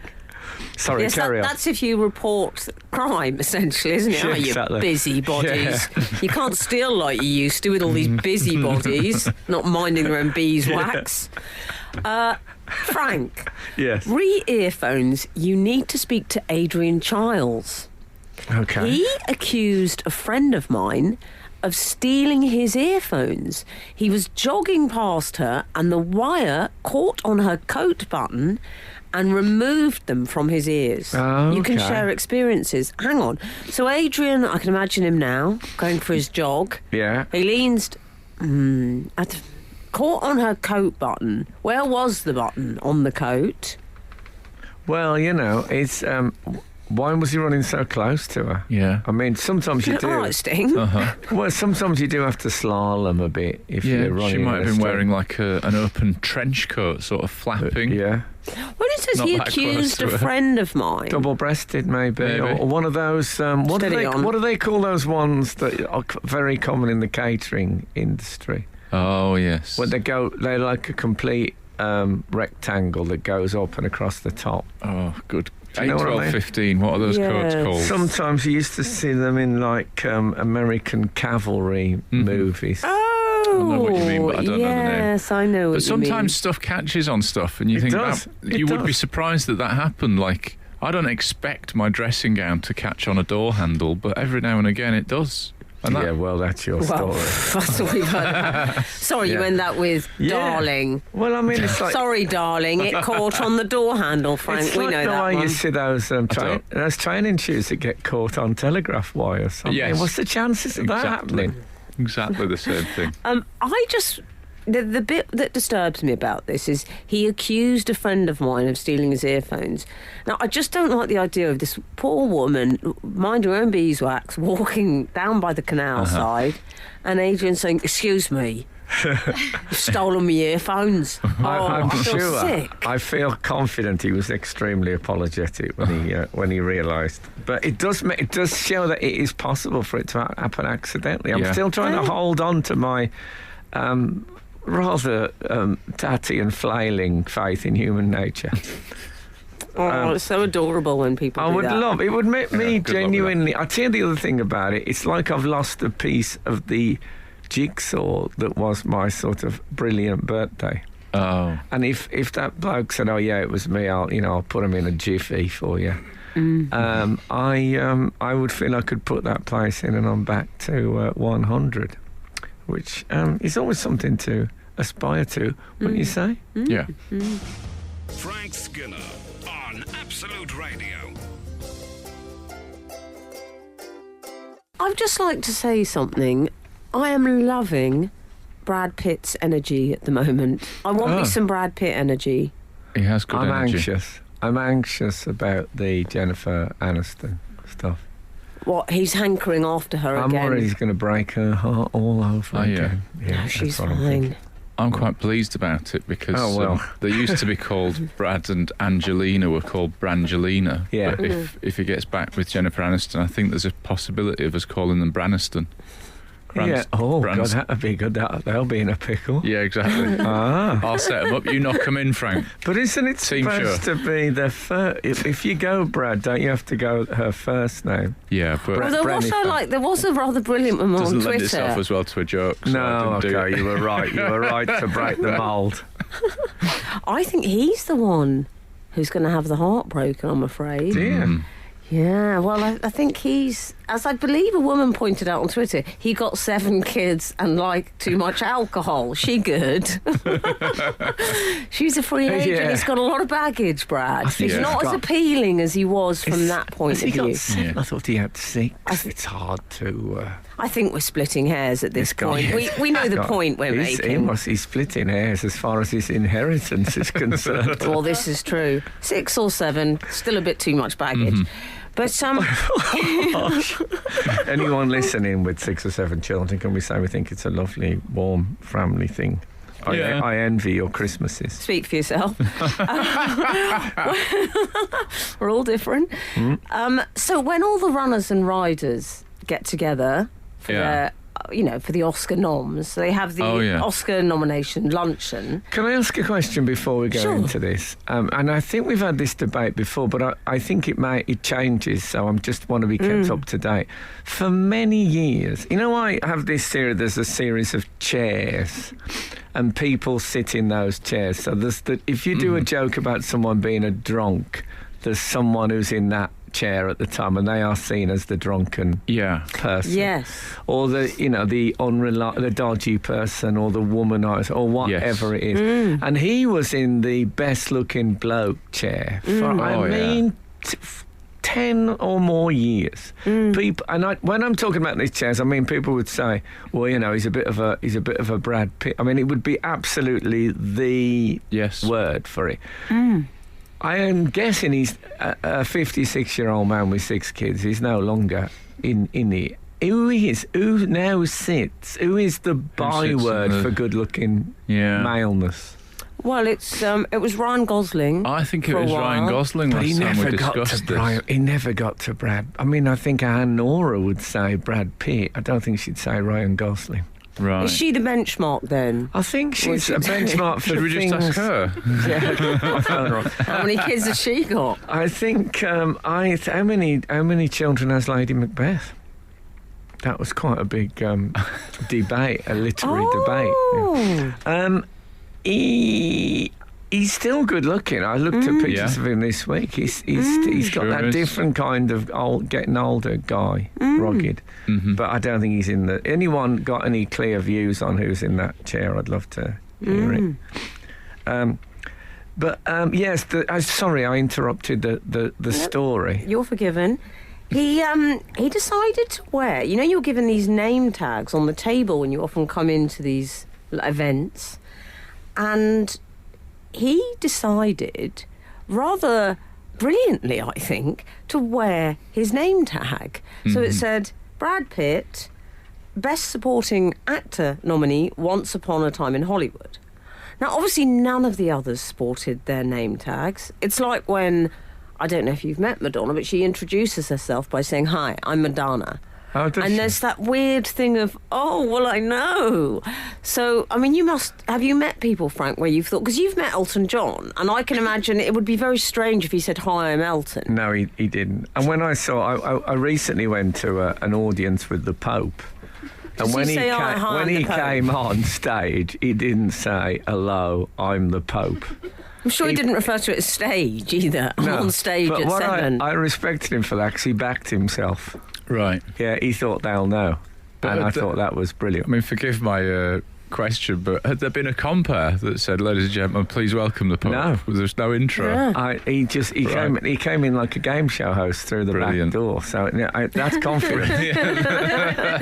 [SPEAKER 3] Sorry,
[SPEAKER 5] yes,
[SPEAKER 3] carry on.
[SPEAKER 5] That's if you report crime, essentially, isn't it?
[SPEAKER 3] Yeah,
[SPEAKER 5] You
[SPEAKER 3] exactly.
[SPEAKER 5] busybodies. Yeah. You can't steal like you used to with all these busybodies not minding their own beeswax. Frank,
[SPEAKER 3] yes.
[SPEAKER 5] Re-earphones, you need to speak to Adrian Childs.
[SPEAKER 3] Okay.
[SPEAKER 5] He accused a friend of mine of stealing his earphones. He was jogging past her and the wire caught on her coat button and removed them from his ears.
[SPEAKER 3] Oh,
[SPEAKER 5] You can
[SPEAKER 3] okay.
[SPEAKER 5] share experiences. Hang on. So Adrian, I can imagine him now, going for his jog.
[SPEAKER 3] Yeah.
[SPEAKER 5] He leans... caught on her coat button. Where was the button on the coat?
[SPEAKER 3] Well, you know, it's... why was he running so close to her?
[SPEAKER 4] Yeah.
[SPEAKER 3] I mean, sometimes you do.
[SPEAKER 5] All right, Sting.
[SPEAKER 3] Well, sometimes you do have to slalom a bit if you're running.
[SPEAKER 4] She might
[SPEAKER 3] in a
[SPEAKER 4] have been
[SPEAKER 3] straight-
[SPEAKER 4] wearing like an open trench coat, sort of flapping.
[SPEAKER 3] Yeah.
[SPEAKER 5] When it says
[SPEAKER 4] Not
[SPEAKER 5] he
[SPEAKER 4] that close
[SPEAKER 5] accused
[SPEAKER 4] to
[SPEAKER 5] a
[SPEAKER 4] her.
[SPEAKER 5] friend of mine...
[SPEAKER 3] Double-breasted, maybe.
[SPEAKER 4] Maybe.
[SPEAKER 3] Or one of those... what
[SPEAKER 5] Steady on.
[SPEAKER 3] do they call those ones that are very common in the catering industry?
[SPEAKER 4] Oh, yes.
[SPEAKER 3] When they're like a complete rectangle that goes up and across the top.
[SPEAKER 4] Oh, good.
[SPEAKER 3] Do
[SPEAKER 4] 8,
[SPEAKER 3] you know what I
[SPEAKER 4] 12,
[SPEAKER 3] mean?
[SPEAKER 4] 15. What are those coats
[SPEAKER 5] Yes.
[SPEAKER 4] called?
[SPEAKER 3] Sometimes you used to see them in like American cavalry movies.
[SPEAKER 5] Oh,
[SPEAKER 4] know what you mean, but I don't know the name.
[SPEAKER 5] yes, I know what
[SPEAKER 4] But
[SPEAKER 5] you mean.
[SPEAKER 4] sometimes stuff catches on stuff, and you
[SPEAKER 3] It
[SPEAKER 4] think
[SPEAKER 3] does.
[SPEAKER 4] that you
[SPEAKER 3] It
[SPEAKER 4] would be
[SPEAKER 3] does.
[SPEAKER 4] surprised that happened. Like, I don't expect my dressing gown to catch on a door handle, but every now and again it does. And that,
[SPEAKER 3] Yeah, well, that's your
[SPEAKER 5] Well,
[SPEAKER 3] story.
[SPEAKER 5] that's what we've heard about. Sorry, you
[SPEAKER 3] Yeah.
[SPEAKER 5] end that with
[SPEAKER 3] Yeah.
[SPEAKER 5] darling.
[SPEAKER 3] Well, I mean, it's like...
[SPEAKER 5] Sorry, darling, it caught on the door handle, Frank.
[SPEAKER 3] It's
[SPEAKER 5] we
[SPEAKER 3] like
[SPEAKER 5] know
[SPEAKER 3] the
[SPEAKER 5] that
[SPEAKER 3] way
[SPEAKER 5] one.
[SPEAKER 3] you see those those training shoes that get caught on telegraph wires. I mean,
[SPEAKER 4] Yes.
[SPEAKER 3] what's the chances of that happening?
[SPEAKER 4] Exactly the same thing.
[SPEAKER 5] I just... The bit that disturbs me about this is he accused a friend of mine of stealing his earphones. Now, I just don't like the idea of this poor woman, mind her own beeswax, walking down by the canal side, and Adrian saying, "Excuse me, you've stolen my earphones."
[SPEAKER 3] I'm
[SPEAKER 5] I feel
[SPEAKER 3] sure.
[SPEAKER 5] sick.
[SPEAKER 3] I feel confident he was extremely apologetic when he realised. But it does show that it is possible for it to happen accidentally. I'm
[SPEAKER 4] Yeah.
[SPEAKER 3] still trying to hold on to my rather tatty and flailing faith in human nature.
[SPEAKER 5] It's so adorable when people
[SPEAKER 3] I
[SPEAKER 5] do
[SPEAKER 3] would
[SPEAKER 5] that.
[SPEAKER 3] love it. Would make
[SPEAKER 4] Yeah,
[SPEAKER 3] me
[SPEAKER 4] good luck with
[SPEAKER 3] genuinely. I tell you the other thing about it. It's like I've lost a piece of the jigsaw that was my sort of brilliant birthday.
[SPEAKER 4] Oh.
[SPEAKER 3] And if that bloke said, "Oh yeah, it was me," I'll put him in a jiffy for you. I would feel I could put that place in, and I'm back to 100, which is always something to aspire to, wouldn't you say?
[SPEAKER 4] Yeah.
[SPEAKER 1] Frank Skinner on Absolute Radio.
[SPEAKER 5] I'd just like to say something. I am loving Brad Pitt's energy at the moment. I want me some Brad Pitt energy.
[SPEAKER 4] He has good
[SPEAKER 3] I'm
[SPEAKER 4] energy.
[SPEAKER 3] anxious. I'm anxious about the Jennifer Aniston stuff.
[SPEAKER 5] What, he's hankering after her
[SPEAKER 3] I'm
[SPEAKER 5] again?
[SPEAKER 3] worried he's going to break her heart all over
[SPEAKER 4] Oh, yeah.
[SPEAKER 3] again.
[SPEAKER 5] No,
[SPEAKER 3] that's
[SPEAKER 5] she's
[SPEAKER 3] what I'm thinking.
[SPEAKER 5] fine.
[SPEAKER 4] I'm quite pleased about it because
[SPEAKER 3] Oh, well.
[SPEAKER 4] they used to be called Brad and Angelina were called Brangelina.
[SPEAKER 3] Yeah.
[SPEAKER 4] But if he gets back with Jennifer Aniston, I think there's a possibility of us calling them Braniston.
[SPEAKER 3] Yeah. Oh, God,
[SPEAKER 4] Grand's-
[SPEAKER 3] that'd be good. They'll be in a pickle.
[SPEAKER 4] Yeah, exactly. I'll set them up. You knock them in, Frank.
[SPEAKER 3] But isn't it
[SPEAKER 4] Team
[SPEAKER 3] supposed to be the first? If you go, Brad, don't you have to go her first name?
[SPEAKER 4] Yeah, but
[SPEAKER 5] Well, there was a rather brilliant one on
[SPEAKER 4] doesn't lend
[SPEAKER 5] Twitter.
[SPEAKER 4] itself as well to a joke. So
[SPEAKER 3] No,
[SPEAKER 4] I didn't do
[SPEAKER 3] okay,
[SPEAKER 4] it.
[SPEAKER 3] you were right. You were right to break the mould.
[SPEAKER 5] I think he's the one who's going to have the heart broken, I'm afraid.
[SPEAKER 3] Dear.
[SPEAKER 5] Yeah, well, I think he's, as I believe a woman pointed out on Twitter, he got 7 kids and, too much alcohol. She good. She's a free agent.
[SPEAKER 3] Yeah.
[SPEAKER 5] He's got a lot of baggage, Brad.
[SPEAKER 3] think
[SPEAKER 5] He's
[SPEAKER 3] he's
[SPEAKER 5] not as
[SPEAKER 3] got-
[SPEAKER 5] appealing as he was from that point
[SPEAKER 3] Has
[SPEAKER 5] of
[SPEAKER 3] he got
[SPEAKER 5] view.
[SPEAKER 3] 7?
[SPEAKER 4] Yeah.
[SPEAKER 3] I thought he had 6. It's hard to...
[SPEAKER 5] I think we're splitting hairs at this
[SPEAKER 3] This guy-
[SPEAKER 5] point. We know the
[SPEAKER 3] God,
[SPEAKER 5] point we're making.
[SPEAKER 3] He's splitting hairs as far as his inheritance is concerned.
[SPEAKER 5] Well, this is true. 6 or 7, still a bit too much baggage. But
[SPEAKER 3] Anyone listening with 6 or 7 children, can we say we think it's a lovely, warm family thing?
[SPEAKER 4] Yeah.
[SPEAKER 3] I envy your Christmases.
[SPEAKER 5] speak for yourself. We're all different. So when all the runners and riders get together for
[SPEAKER 4] Yeah.
[SPEAKER 5] for the Oscar noms, they have the
[SPEAKER 4] Oh, yeah.
[SPEAKER 5] Oscar nomination luncheon.
[SPEAKER 3] Can I ask a question before we go
[SPEAKER 5] Sure.
[SPEAKER 3] into this? And I think we've had this debate before, but I think it changes, so I just want to be kept up to date. For many years, I have this series, there's a series of chairs, and people sit in those chairs. So if you do a joke about someone being a drunk, there's someone who's in that chair at the time, and they are seen as the drunken
[SPEAKER 4] Yeah.
[SPEAKER 3] person.
[SPEAKER 5] Yes.
[SPEAKER 3] Or the the dodgy person, or the womanizer, or whatever it is. And he was in the best looking bloke chair for
[SPEAKER 4] Oh, yeah.
[SPEAKER 3] 10 or more years. People, and when I'm talking about these chairs, I mean people would say, well, he's a bit of a Brad Pitt. I mean, it would be absolutely the
[SPEAKER 4] Yes.
[SPEAKER 3] word for it. I am guessing he's a 56-year-old man with 6 kids. He's no longer in it. Who is the byword
[SPEAKER 4] the-
[SPEAKER 3] for good-looking
[SPEAKER 4] Yeah.
[SPEAKER 3] maleness?
[SPEAKER 5] Well, it was Ryan Gosling.
[SPEAKER 4] I think it
[SPEAKER 5] for a
[SPEAKER 4] was
[SPEAKER 5] while.
[SPEAKER 4] Ryan Gosling
[SPEAKER 3] But he
[SPEAKER 4] last time we
[SPEAKER 3] never got to
[SPEAKER 4] discussed this.
[SPEAKER 3] Brian. He never got to Brad. I mean, I think Anne Nora would say Brad Pitt. I don't think she'd say Ryan Gosling.
[SPEAKER 4] Right.
[SPEAKER 5] Is she the benchmark then?
[SPEAKER 3] I think she's
[SPEAKER 5] Would
[SPEAKER 3] a
[SPEAKER 5] you-
[SPEAKER 3] benchmark for
[SPEAKER 4] Should we just
[SPEAKER 3] things.
[SPEAKER 4] ask her?
[SPEAKER 3] Yeah, I'll phone her up.
[SPEAKER 5] How many kids has she got?
[SPEAKER 3] I think how many children has Lady Macbeth? That was quite a big debate, a literary debate.
[SPEAKER 5] Oh.
[SPEAKER 3] Yeah. He's still good looking. I looked at pictures
[SPEAKER 4] Yeah.
[SPEAKER 3] of him this week. He's got
[SPEAKER 4] Sure
[SPEAKER 3] that
[SPEAKER 4] is.
[SPEAKER 3] different kind of getting older guy, rugged. But I don't think he's in the. Anyone got any clear views on who's in that chair? I'd love to hear it. Yes. Sorry, I interrupted the story.
[SPEAKER 5] You're forgiven. He decided to wear. You're given these name tags on the table when you often come into these events, and he decided, rather brilliantly, I think, to wear his name tag. So it said Brad Pitt, Best Supporting Actor nominee, Once Upon a Time in Hollywood. Now, obviously, none of the others sported their name tags. It's like when, I don't know if you've met Madonna, but she introduces herself by saying, "Hi, I'm Madonna."
[SPEAKER 3] Oh, does
[SPEAKER 5] And
[SPEAKER 3] she?
[SPEAKER 5] there's that weird thing of, oh, well, I know. So, I mean, have you met people, Frank, where you've thought, because you've met Elton John, and I can imagine it would be very strange if he said, "Hi, I'm Elton."
[SPEAKER 3] No, he didn't. And when I recently went to an audience with the Pope. And
[SPEAKER 5] Does
[SPEAKER 3] when
[SPEAKER 5] he say, "Hi, I'm the Pope"?
[SPEAKER 3] came on stage, he didn't say, "Hello, I'm the Pope."
[SPEAKER 5] I'm sure he didn't refer to it as stage either. I'm
[SPEAKER 3] No,
[SPEAKER 5] on stage
[SPEAKER 3] but
[SPEAKER 5] at
[SPEAKER 3] what
[SPEAKER 5] 7.
[SPEAKER 3] I respected him for that because he backed himself.
[SPEAKER 4] Right.
[SPEAKER 3] Yeah, he thought they'll know.
[SPEAKER 4] But
[SPEAKER 3] And I thought that was brilliant.
[SPEAKER 4] I mean, forgive my question, but had there been a compere that said, "Ladies and gentlemen, please welcome the Pope"?
[SPEAKER 3] No.
[SPEAKER 4] There's no intro.
[SPEAKER 5] Yeah.
[SPEAKER 3] He came in like a game show host through the
[SPEAKER 4] Brilliant.
[SPEAKER 3] back door. So that's confidence.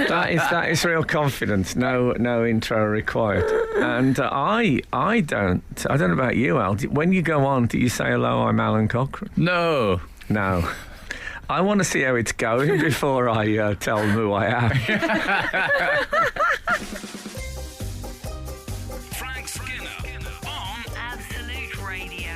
[SPEAKER 3] that is real confidence. No intro required. And I don't know about you, Al. When you go on, do you say hello? I'm Alan Cochrane.
[SPEAKER 4] No.
[SPEAKER 3] No. I want to see how it's going before I tell them who I am.
[SPEAKER 1] Frank Skinner on
[SPEAKER 2] Absolute Radio.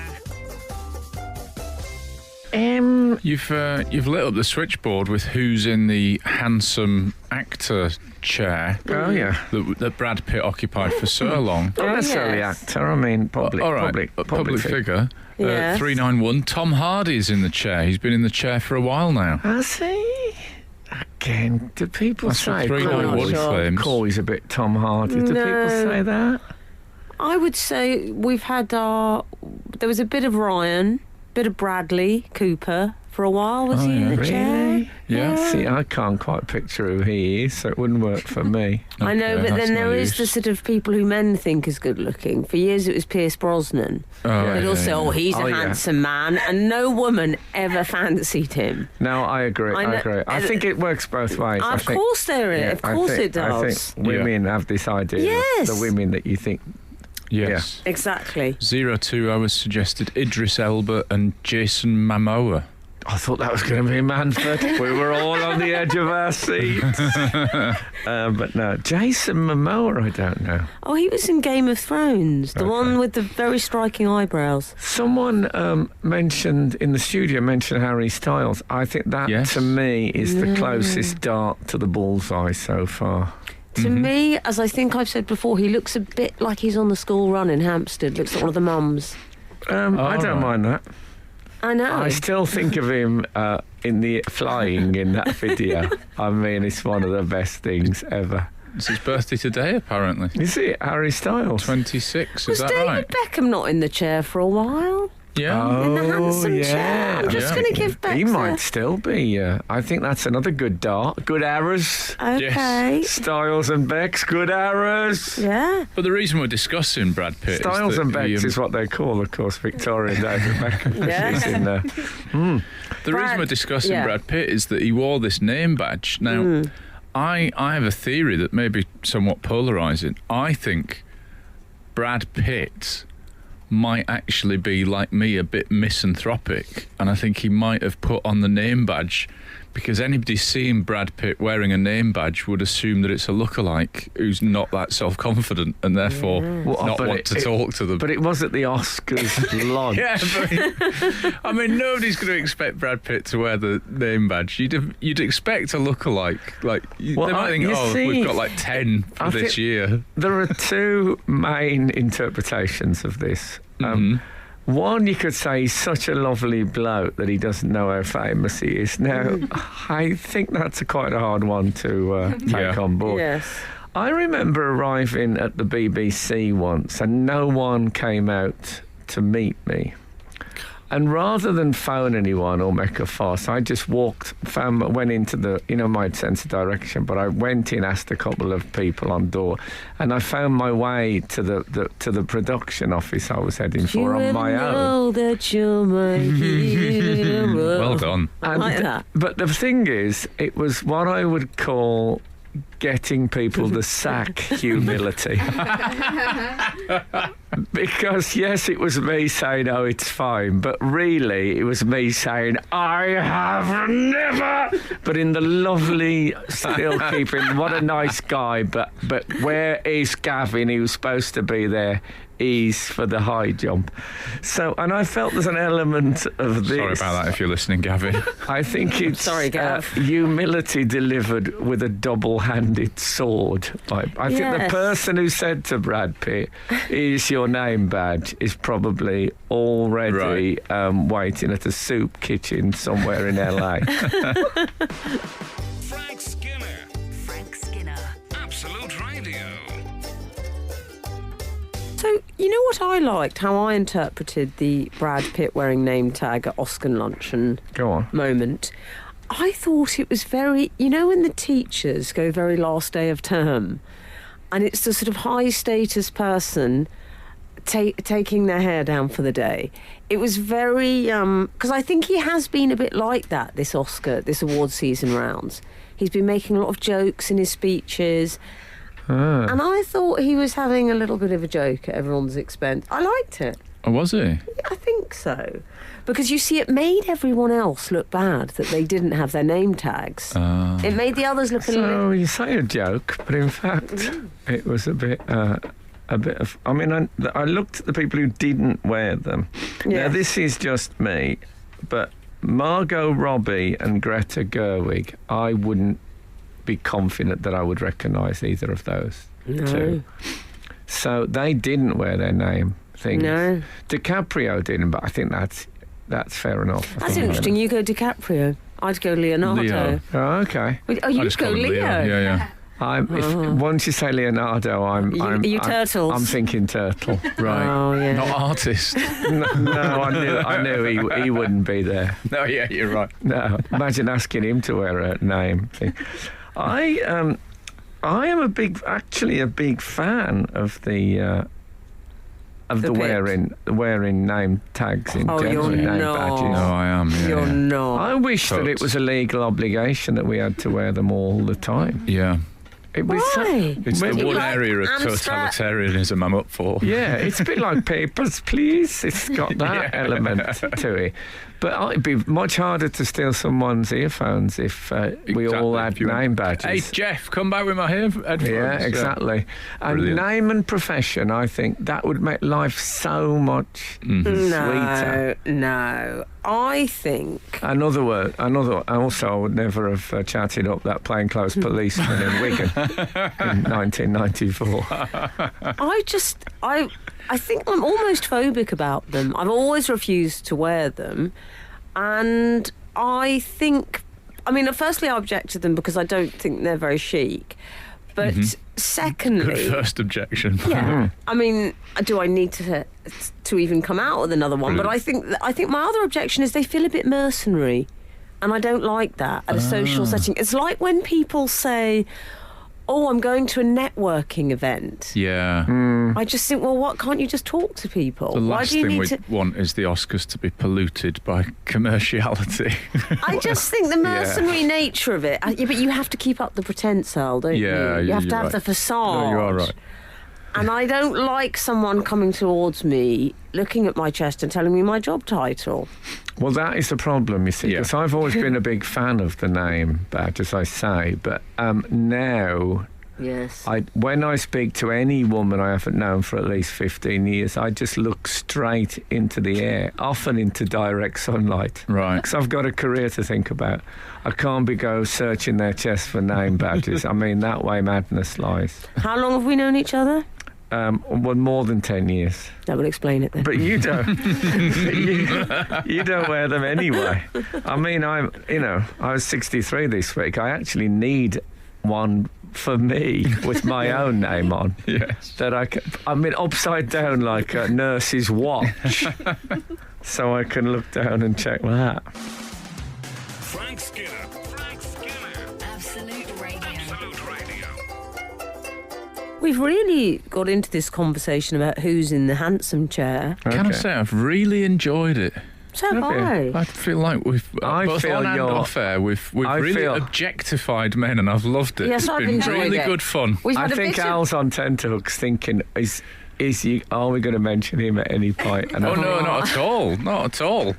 [SPEAKER 4] You've lit up the switchboard with who's in the handsome actor chair.
[SPEAKER 3] Oh, yeah.
[SPEAKER 4] That Brad Pitt occupied for so long.
[SPEAKER 3] Not necessarily
[SPEAKER 5] yes.
[SPEAKER 3] actor, I mean public,
[SPEAKER 4] All right,
[SPEAKER 3] public
[SPEAKER 4] figure.
[SPEAKER 5] Yes.
[SPEAKER 4] 391. Tom Hardy's in the chair. He's been in the chair for a while now.
[SPEAKER 3] Has he? Again, do people
[SPEAKER 4] That's what
[SPEAKER 3] say
[SPEAKER 4] 391 claims.
[SPEAKER 3] Corey's a bit Tom Hardy? Do
[SPEAKER 5] No.
[SPEAKER 3] people say that?
[SPEAKER 5] I would say we've had there was a bit of Ryan, bit of Bradley Cooper for a while. Was he in the chair?
[SPEAKER 3] Really?
[SPEAKER 4] Yeah.
[SPEAKER 3] See, I can't quite picture who he is, so it wouldn't work for me.
[SPEAKER 5] I know,
[SPEAKER 4] Okay,
[SPEAKER 5] but
[SPEAKER 4] that's
[SPEAKER 5] then
[SPEAKER 4] no
[SPEAKER 5] there is
[SPEAKER 4] use.
[SPEAKER 5] the sort of people who men think is good looking. For years it was Pierce Brosnan.
[SPEAKER 4] Oh,
[SPEAKER 5] They'd all say, oh, he's
[SPEAKER 3] Oh,
[SPEAKER 5] a
[SPEAKER 3] yeah.
[SPEAKER 5] handsome man, and no woman ever fancied him.
[SPEAKER 3] No, I agree.
[SPEAKER 5] I
[SPEAKER 3] I,
[SPEAKER 5] know-
[SPEAKER 3] agree. I think it works both ways. I
[SPEAKER 5] Of
[SPEAKER 3] think,
[SPEAKER 5] course there is.
[SPEAKER 3] yeah,
[SPEAKER 5] Of course it
[SPEAKER 3] I
[SPEAKER 5] does.
[SPEAKER 3] think women have this idea.
[SPEAKER 5] Yes.
[SPEAKER 3] The women that you think.
[SPEAKER 4] Yes.
[SPEAKER 5] Exactly.
[SPEAKER 4] 02, I was suggested Idris Elba and Jason Momoa.
[SPEAKER 3] I thought that was going to be Manford. We were all on the edge of our seats. But no, Jason Momoa, I don't know.
[SPEAKER 5] Oh, he was in Game of Thrones, the
[SPEAKER 3] Okay.
[SPEAKER 5] one with the very striking eyebrows.
[SPEAKER 3] Someone mentioned in the studio, Harry Styles. I think that,
[SPEAKER 4] Yes.
[SPEAKER 3] to me, is the closest dart to the bullseye so far.
[SPEAKER 5] To me, as I think I've said before, he looks a bit like he's on the school run in Hampstead. Looks like one of the mums.
[SPEAKER 3] I don't
[SPEAKER 4] right.
[SPEAKER 3] mind that.
[SPEAKER 5] I know.
[SPEAKER 3] I still think of him in the flying in that video. I mean, it's one of the best things ever.
[SPEAKER 4] It's his birthday today, apparently.
[SPEAKER 3] Is it Harry Styles?
[SPEAKER 4] 26,
[SPEAKER 5] Was
[SPEAKER 4] is that
[SPEAKER 5] David
[SPEAKER 4] right?
[SPEAKER 5] Beckham not in the chair for a while?
[SPEAKER 4] Yeah.
[SPEAKER 5] In the handsome chair. I'm just
[SPEAKER 4] Yeah.
[SPEAKER 5] going to give Bex
[SPEAKER 3] He
[SPEAKER 5] a-
[SPEAKER 3] might still be. I think that's another good dart. Good arrows.
[SPEAKER 5] Okay.
[SPEAKER 3] Styles and Becks, good arrows.
[SPEAKER 5] Yeah.
[SPEAKER 4] But the reason we're discussing Brad Pitt
[SPEAKER 3] Styles
[SPEAKER 4] is that
[SPEAKER 3] and Becks
[SPEAKER 4] he,
[SPEAKER 3] is what they call, of course, Victoria and David Beckham.
[SPEAKER 5] Yeah.
[SPEAKER 3] She's in there.
[SPEAKER 4] the reason we're discussing
[SPEAKER 5] yeah.
[SPEAKER 4] Brad Pitt is that he wore this name badge. Now, I have a theory that may be somewhat polarising. I think Brad Pitt might actually be, like me, a bit misanthropic, and I think he might have put on the name badge because anybody seeing Brad Pitt wearing a name badge would assume that it's a lookalike who's not that self-confident and therefore not
[SPEAKER 3] but
[SPEAKER 4] want to talk to them.
[SPEAKER 3] But it was at the Oscars launch.
[SPEAKER 4] Yeah, but I mean, nobody's going to expect Brad Pitt to wear the name badge. You'd expect a lookalike.
[SPEAKER 3] Well,
[SPEAKER 4] they might think,
[SPEAKER 3] you
[SPEAKER 4] oh,
[SPEAKER 3] see,
[SPEAKER 4] we've got like 10 for
[SPEAKER 3] I
[SPEAKER 4] this
[SPEAKER 3] think-
[SPEAKER 4] year.
[SPEAKER 3] There are two main interpretations of this. One, you could say he's such a lovely bloke that he doesn't know how famous he is. Now, I think that's quite a hard one to take
[SPEAKER 4] Yeah.
[SPEAKER 3] on board.
[SPEAKER 5] Yes.
[SPEAKER 3] I remember arriving at the BBC once and no one came out to meet me. And rather than phone anyone or make a fuss, I just went into the, my sense of direction, but I went in, asked a couple of people on door, and I found my way to the production office I was heading for on my own.
[SPEAKER 5] know that you're my hero.
[SPEAKER 4] Well done.
[SPEAKER 5] I like that.
[SPEAKER 3] But the thing is, it was what I would call getting people to sack humility. Because, yes, it was me saying, oh, it's fine, but really it was me saying, I have never, but in the lovely, still keeping, what a nice guy, but where is Gavin? He was supposed to be there. Ease for the high jump. So, and I felt there's an element of this.
[SPEAKER 4] Sorry about that if you're listening, Gavin.
[SPEAKER 3] I think it's
[SPEAKER 5] Sorry, Gav.
[SPEAKER 3] humility delivered with a double-handed sword. I think the
[SPEAKER 5] Yes.
[SPEAKER 3] person who said to Brad Pitt, "Is your name badge?" is probably already waiting at a soup kitchen somewhere in LA.
[SPEAKER 1] Frank Skinner.
[SPEAKER 2] Frank Skinner.
[SPEAKER 1] Absolute Radio.
[SPEAKER 5] So, you know what I liked? How I interpreted the Brad Pitt wearing name tag at Oscar luncheon
[SPEAKER 3] Go on.
[SPEAKER 5] moment. I thought it was very, when the teachers go very last day of term and it's the sort of high status person taking their hair down for the day. It was very, because I think he has been a bit like that this award season rounds. He's been making a lot of jokes in his speeches. And I thought he was having a little bit of a joke at everyone's expense. I liked it.
[SPEAKER 4] Oh, was he?
[SPEAKER 5] I think so. Because you see, it made everyone else look bad that they didn't have their name tags. It made the others look a little...
[SPEAKER 3] So you say a joke, but in fact, it was a bit of. I mean, I looked at the people who didn't wear them. Now,
[SPEAKER 5] Yes.
[SPEAKER 3] this is just me, but Margot Robbie and Greta Gerwig, I wouldn't be confident that I would recognise either of those two. So they didn't wear their name things.
[SPEAKER 5] No.
[SPEAKER 3] DiCaprio didn't, but I think that's fair enough.
[SPEAKER 5] That's interesting. You go DiCaprio. I'd go Leonardo.
[SPEAKER 4] Leo.
[SPEAKER 3] Oh, okay.
[SPEAKER 5] Oh, you'd
[SPEAKER 4] just
[SPEAKER 5] go
[SPEAKER 4] call him
[SPEAKER 5] Leo.
[SPEAKER 4] Yeah.
[SPEAKER 3] Once you say Leonardo,
[SPEAKER 5] Are you turtles?
[SPEAKER 3] I'm thinking turtle.
[SPEAKER 4] Right.
[SPEAKER 5] Oh, yeah.
[SPEAKER 4] Not artist.
[SPEAKER 3] No, I knew he wouldn't be there.
[SPEAKER 4] No, yeah, you're right.
[SPEAKER 3] No, imagine asking him to wear a name thing. I am a big fan of the wearing name tags in general, name badges.
[SPEAKER 4] No, I am. Yeah,
[SPEAKER 5] You're not.
[SPEAKER 3] I wish that it was a legal obligation that we had to wear them all the time.
[SPEAKER 4] Yeah.
[SPEAKER 3] It was
[SPEAKER 5] Why?
[SPEAKER 4] It's the one
[SPEAKER 5] like
[SPEAKER 4] area of
[SPEAKER 5] Amstrad?
[SPEAKER 4] totalitarianism I'm up for.
[SPEAKER 3] Yeah, it's a bit like Papers, Please. It's got that element to it. But it'd be much harder to steal someone's earphones if we all had name badges.
[SPEAKER 4] Hey, Jeff, come back with my headphones.
[SPEAKER 3] Yeah, exactly. And
[SPEAKER 4] Brilliant.
[SPEAKER 3] name and profession, I think that would make life so much sweeter.
[SPEAKER 5] No. I think.
[SPEAKER 3] Also, I would never have chatted up that plainclothes policeman in Wigan in 1994.
[SPEAKER 5] I think I'm almost phobic about them. I've always refused to wear them. And I think, firstly, I object to them because I don't think they're very chic. But secondly...
[SPEAKER 4] Good first objection.
[SPEAKER 5] Yeah. Do I need to even come out with another one?
[SPEAKER 4] Brilliant.
[SPEAKER 5] But I think my other objection is they feel a bit mercenary. And I don't like that at a social setting. It's like when people say, oh, I'm going to a networking event.
[SPEAKER 4] Yeah.
[SPEAKER 5] I just think, well, what can't you just talk to people?
[SPEAKER 4] The last
[SPEAKER 5] Why do you
[SPEAKER 4] thing
[SPEAKER 5] need
[SPEAKER 4] we want is the Oscars to be polluted by commerciality.
[SPEAKER 5] I just think the mercenary nature of it. But you have to keep up the pretense, Al, don't you? You have to have the facade.
[SPEAKER 4] No, you are right.
[SPEAKER 5] And I don't like someone coming towards me, looking at my chest and telling me my job title.
[SPEAKER 3] Well, that is the problem, you see, because I've always been a big fan of the name badge, as I say, but now...
[SPEAKER 5] Yes.
[SPEAKER 3] When I speak to any woman I haven't known for at least 15 years, I just look straight into the air, often into direct sunlight.
[SPEAKER 4] Right.
[SPEAKER 3] Because I've got a career to think about. I can't go searching their chest for name badges. that way madness lies.
[SPEAKER 5] How long have we known each other?
[SPEAKER 3] Well, more than 10 years.
[SPEAKER 5] That would explain it then.
[SPEAKER 3] But you don't. you don't wear them anyway. I was 63 this week. I actually need one for me with my own name on.
[SPEAKER 4] Yes.
[SPEAKER 3] That upside down like a nurse's watch. So I can look down and check that.
[SPEAKER 1] Frank Skinner.
[SPEAKER 2] Absolute Radio.
[SPEAKER 5] We've really got into this conversation about who's in the handsome chair.
[SPEAKER 4] Can I say I've really enjoyed it?
[SPEAKER 5] So have I.
[SPEAKER 4] I feel like we've both on and off air, we've really objectified men, and I've loved it.
[SPEAKER 5] Yes,
[SPEAKER 4] it's
[SPEAKER 5] I've
[SPEAKER 4] been
[SPEAKER 5] enjoyed
[SPEAKER 4] really
[SPEAKER 5] it.
[SPEAKER 4] good fun.
[SPEAKER 3] I think Al's on tenterhooks thinking, are we going to mention him at any point? And
[SPEAKER 4] No, not at all. Not at all.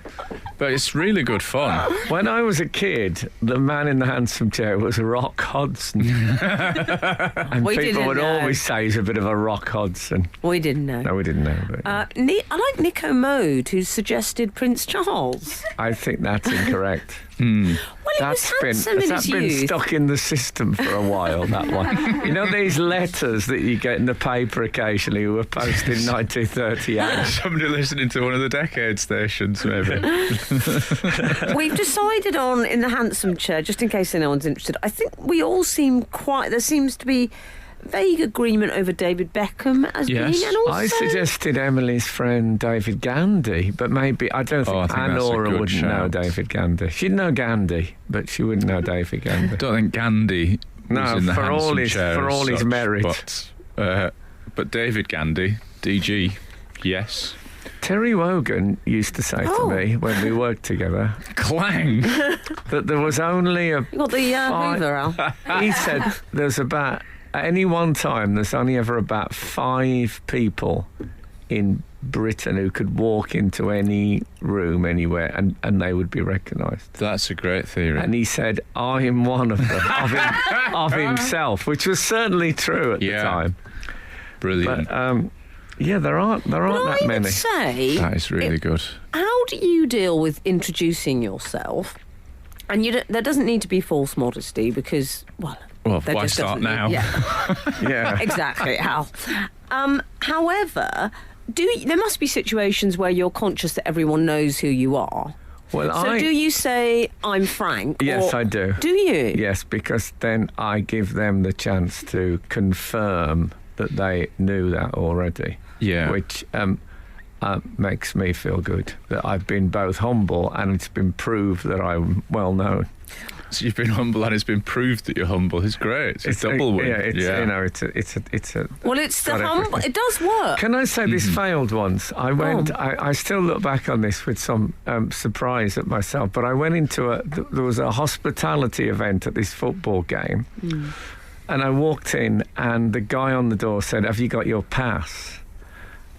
[SPEAKER 4] But it's really good fun.
[SPEAKER 3] When I was a kid, the man in the handsome chair was Rock Hodgson. And people would always say he's a bit of a Rock Hodgson.
[SPEAKER 5] We didn't know.
[SPEAKER 3] No, we didn't know. But
[SPEAKER 5] I like Nico Mode, who suggested Prince Charles.
[SPEAKER 3] I think that's incorrect.
[SPEAKER 5] Well, he was handsome in his
[SPEAKER 3] been
[SPEAKER 5] youth.
[SPEAKER 3] stuck in the system for a while, that one. You know these letters that you get in the paper occasionally who were posted in 1938?
[SPEAKER 4] Somebody listening to one of the Decade stations, maybe.
[SPEAKER 5] We've decided on, in the handsome chair, just in case anyone's interested, I think we all seem there seems to be vague agreement over David Beckham as being, and also...
[SPEAKER 3] I suggested Emily's friend David Gandy, but maybe, I think Anora wouldn't know David Gandy. She'd know Gandhi, but she wouldn't know David Gandy.
[SPEAKER 4] I don't think Gandhi was in the handsome chair
[SPEAKER 3] for all his merit.
[SPEAKER 4] But David Gandy, DG, yes.
[SPEAKER 3] Terry Wogan used to say to me when we worked together,
[SPEAKER 4] clang,
[SPEAKER 3] that there was only a...
[SPEAKER 5] You got the Hoover, Al?
[SPEAKER 3] He said there's about... At any one time, there's only ever about 5 people in Britain who could walk into any room anywhere and they would be recognised.
[SPEAKER 4] That's a great theory.
[SPEAKER 3] And he said, I'm one of them, of himself, which was certainly true at the time.
[SPEAKER 4] Brilliant.
[SPEAKER 3] But, there aren't that many.
[SPEAKER 5] I would say...
[SPEAKER 4] That is really good.
[SPEAKER 5] How do you deal with introducing yourself? And there doesn't need to be false modesty because, well, there
[SPEAKER 4] why
[SPEAKER 5] just
[SPEAKER 4] start
[SPEAKER 5] doesn't
[SPEAKER 4] now?
[SPEAKER 5] Yeah,
[SPEAKER 3] Yeah.
[SPEAKER 5] exactly, Hal. However, there must be situations where you're conscious that everyone knows who you are.
[SPEAKER 3] Well,
[SPEAKER 5] So do you say, I'm Frank?
[SPEAKER 3] Yes,
[SPEAKER 5] or
[SPEAKER 3] I do.
[SPEAKER 5] Do you?
[SPEAKER 3] Yes, because then I give them the chance to confirm that they knew that already.
[SPEAKER 4] Yeah.
[SPEAKER 3] Which makes me feel good that I've been both humble and it's been proved that I'm well known.
[SPEAKER 4] So you've been humble and it's been proved that you're humble. It's great. It's a double win.
[SPEAKER 3] Yeah, it's a.
[SPEAKER 5] Well, it's the
[SPEAKER 3] got
[SPEAKER 5] humble.
[SPEAKER 3] everything.
[SPEAKER 5] It does work.
[SPEAKER 3] Can I say this failed once? I went. I still look back on this with some surprise at myself. But I went into there was a hospitality event at this football game, and I walked in, and the guy on the door said, "Have you got your pass?"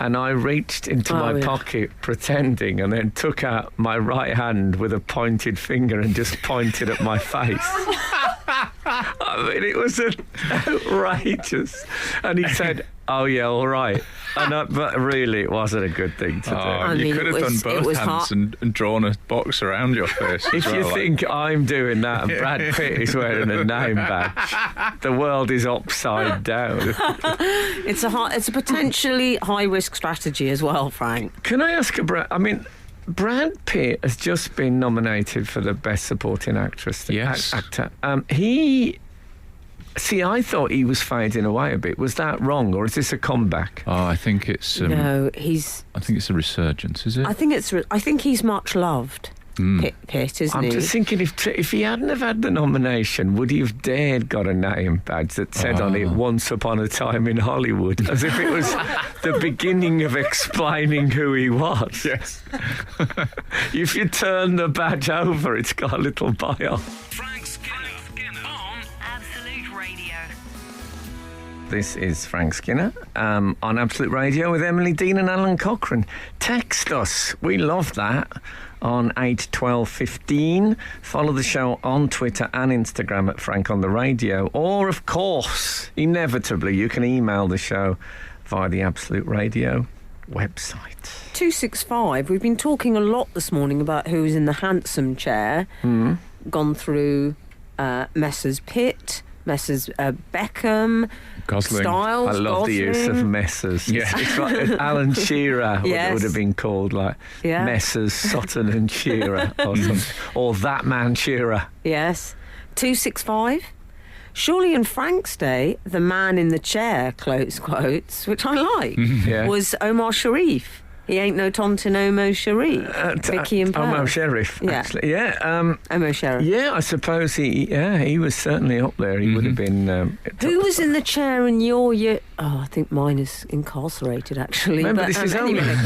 [SPEAKER 3] And I reached into my pocket pretending and then took out my right hand with a pointed finger and just pointed at my face. I mean, it was outrageous. And he said, "Oh, yeah, all right." But really, it wasn't a good thing to do.
[SPEAKER 5] I
[SPEAKER 4] You
[SPEAKER 5] mean,
[SPEAKER 4] could
[SPEAKER 5] it
[SPEAKER 4] have
[SPEAKER 5] was-
[SPEAKER 4] done
[SPEAKER 5] it
[SPEAKER 4] both
[SPEAKER 5] was
[SPEAKER 4] hands and drawn a box around your face.
[SPEAKER 3] If
[SPEAKER 4] as
[SPEAKER 3] you
[SPEAKER 4] well,
[SPEAKER 3] think I'm doing that and Brad Pitt is wearing a name badge, the world is upside down.
[SPEAKER 5] It's a potentially high risk strategy as well, Frank.
[SPEAKER 3] Can I ask Brad Pitt has just been nominated for the Best Supporting Actress.
[SPEAKER 4] Yes.
[SPEAKER 3] Actor. I thought he was fading away a bit. Was that wrong, or is this a comeback?
[SPEAKER 4] Oh, I think it's.
[SPEAKER 5] No, he's.
[SPEAKER 4] I think it's a resurgence, is it?
[SPEAKER 5] I think he's much loved. Pitt, isn't
[SPEAKER 3] I'm
[SPEAKER 5] he?
[SPEAKER 3] just thinking if he hadn't have had the nomination, would he have dared got a name badge that said on it "Once Upon a Time in Hollywood," as if it was the beginning of explaining who he was?
[SPEAKER 4] Yes.
[SPEAKER 3] If you turn the badge over, it's got a little bio.
[SPEAKER 2] Frank Skinner on
[SPEAKER 6] Absolute Radio.
[SPEAKER 3] This is Frank Skinner on Absolute Radio with Emily Dean and Alan Cochrane. Text us. We love that. On 81215. Follow the show on Twitter and Instagram at Frank on the Radio. Or, of course, inevitably, you can email the show via the Absolute Radio website.
[SPEAKER 5] 265. We've been talking a lot this morning about who's in the handsome chair. Gone through Messrs. Pitt, Messrs. Beckham,
[SPEAKER 4] Gosling.
[SPEAKER 5] Styles.
[SPEAKER 3] I love the use of
[SPEAKER 5] Gosling.
[SPEAKER 3] Messrs.
[SPEAKER 4] Yeah.
[SPEAKER 3] It's like Alan Shearer
[SPEAKER 5] Yes.
[SPEAKER 3] would have been called, like
[SPEAKER 5] Yeah.
[SPEAKER 3] Messrs. Sutton and Shearer or something. Or that man Shearer.
[SPEAKER 5] Yes. 265. Surely in Frank's day, the man in the chair, close quotes, which I like,
[SPEAKER 3] Yeah.
[SPEAKER 5] was Omar Sharif. He ain't no Tonton Omo Sharif. Vicky and
[SPEAKER 3] Omo
[SPEAKER 5] Perth.
[SPEAKER 3] Sheriff,
[SPEAKER 5] Yeah.
[SPEAKER 3] actually. Yeah,
[SPEAKER 5] Omo Sharif.
[SPEAKER 3] yeah, I suppose he was certainly up there. He would have been...
[SPEAKER 5] Who was in the chair in your year? Oh, I think mine is incarcerated, actually.
[SPEAKER 3] Remember,
[SPEAKER 5] but,
[SPEAKER 3] this is
[SPEAKER 5] anyway,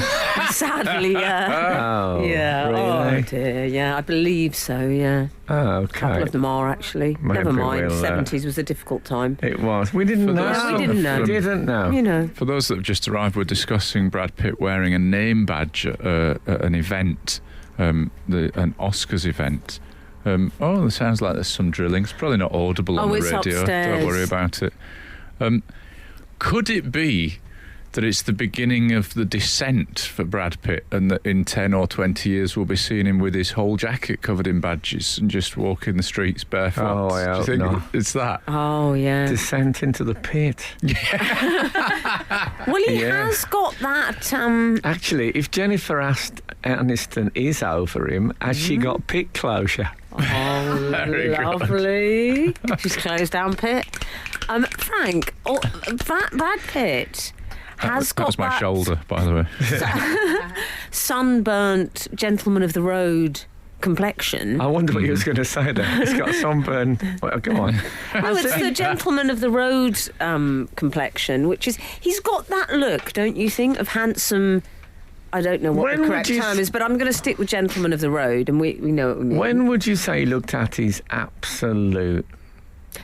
[SPEAKER 5] sadly, yeah.
[SPEAKER 3] Oh,
[SPEAKER 5] Yeah,
[SPEAKER 3] really?
[SPEAKER 5] oh dear, yeah, I believe so, yeah.
[SPEAKER 3] Oh,
[SPEAKER 5] A
[SPEAKER 3] okay.
[SPEAKER 5] couple of them are, actually.
[SPEAKER 3] Maybe
[SPEAKER 5] Never mind,
[SPEAKER 3] we'll,
[SPEAKER 5] 70s was a difficult time.
[SPEAKER 3] It was. We didn't
[SPEAKER 4] For
[SPEAKER 3] know.
[SPEAKER 4] those
[SPEAKER 5] Yeah, we didn't know.
[SPEAKER 3] We didn't know.
[SPEAKER 5] You know.
[SPEAKER 4] For those that have just arrived, we're discussing Brad Pitt wearing a name badge at an event, an Oscars event. It sounds like there's some drilling. It's probably not audible on the
[SPEAKER 5] it's
[SPEAKER 4] radio.
[SPEAKER 5] upstairs.
[SPEAKER 4] Don't worry about it. Could it be that it's the beginning of the descent for Brad Pitt, and that in 10 or 20 years we'll be seeing him with his whole jacket covered in badges and just walking the streets barefoot?
[SPEAKER 3] Oh, I
[SPEAKER 4] Do you
[SPEAKER 3] hope
[SPEAKER 4] think
[SPEAKER 3] not.
[SPEAKER 4] it's that?
[SPEAKER 5] Oh, yeah.
[SPEAKER 3] Descent into the pit.
[SPEAKER 5] Well, he
[SPEAKER 3] Yeah.
[SPEAKER 5] has got that.
[SPEAKER 3] Actually, if Jennifer Aniston is over him, has she got pit closure?
[SPEAKER 5] Oh,
[SPEAKER 4] Very good.
[SPEAKER 5] lovely. She's closed down Pitt. Frank, Brad Pitt has
[SPEAKER 4] That
[SPEAKER 5] got
[SPEAKER 4] was my
[SPEAKER 5] that
[SPEAKER 4] shoulder, by the way.
[SPEAKER 5] sunburnt gentleman of the road complexion.
[SPEAKER 3] I wonder what you was going to say there. It's got sunburn. Well, go on.
[SPEAKER 5] Oh, it's the gentleman of the road complexion, which is he's got that look, don't you think, of handsome. I don't know what
[SPEAKER 3] When
[SPEAKER 5] the
[SPEAKER 3] would
[SPEAKER 5] correct
[SPEAKER 3] you
[SPEAKER 5] term is, but I'm going to stick with gentleman of the road, and we know what we mean.
[SPEAKER 3] When would you say he looked at his absolute...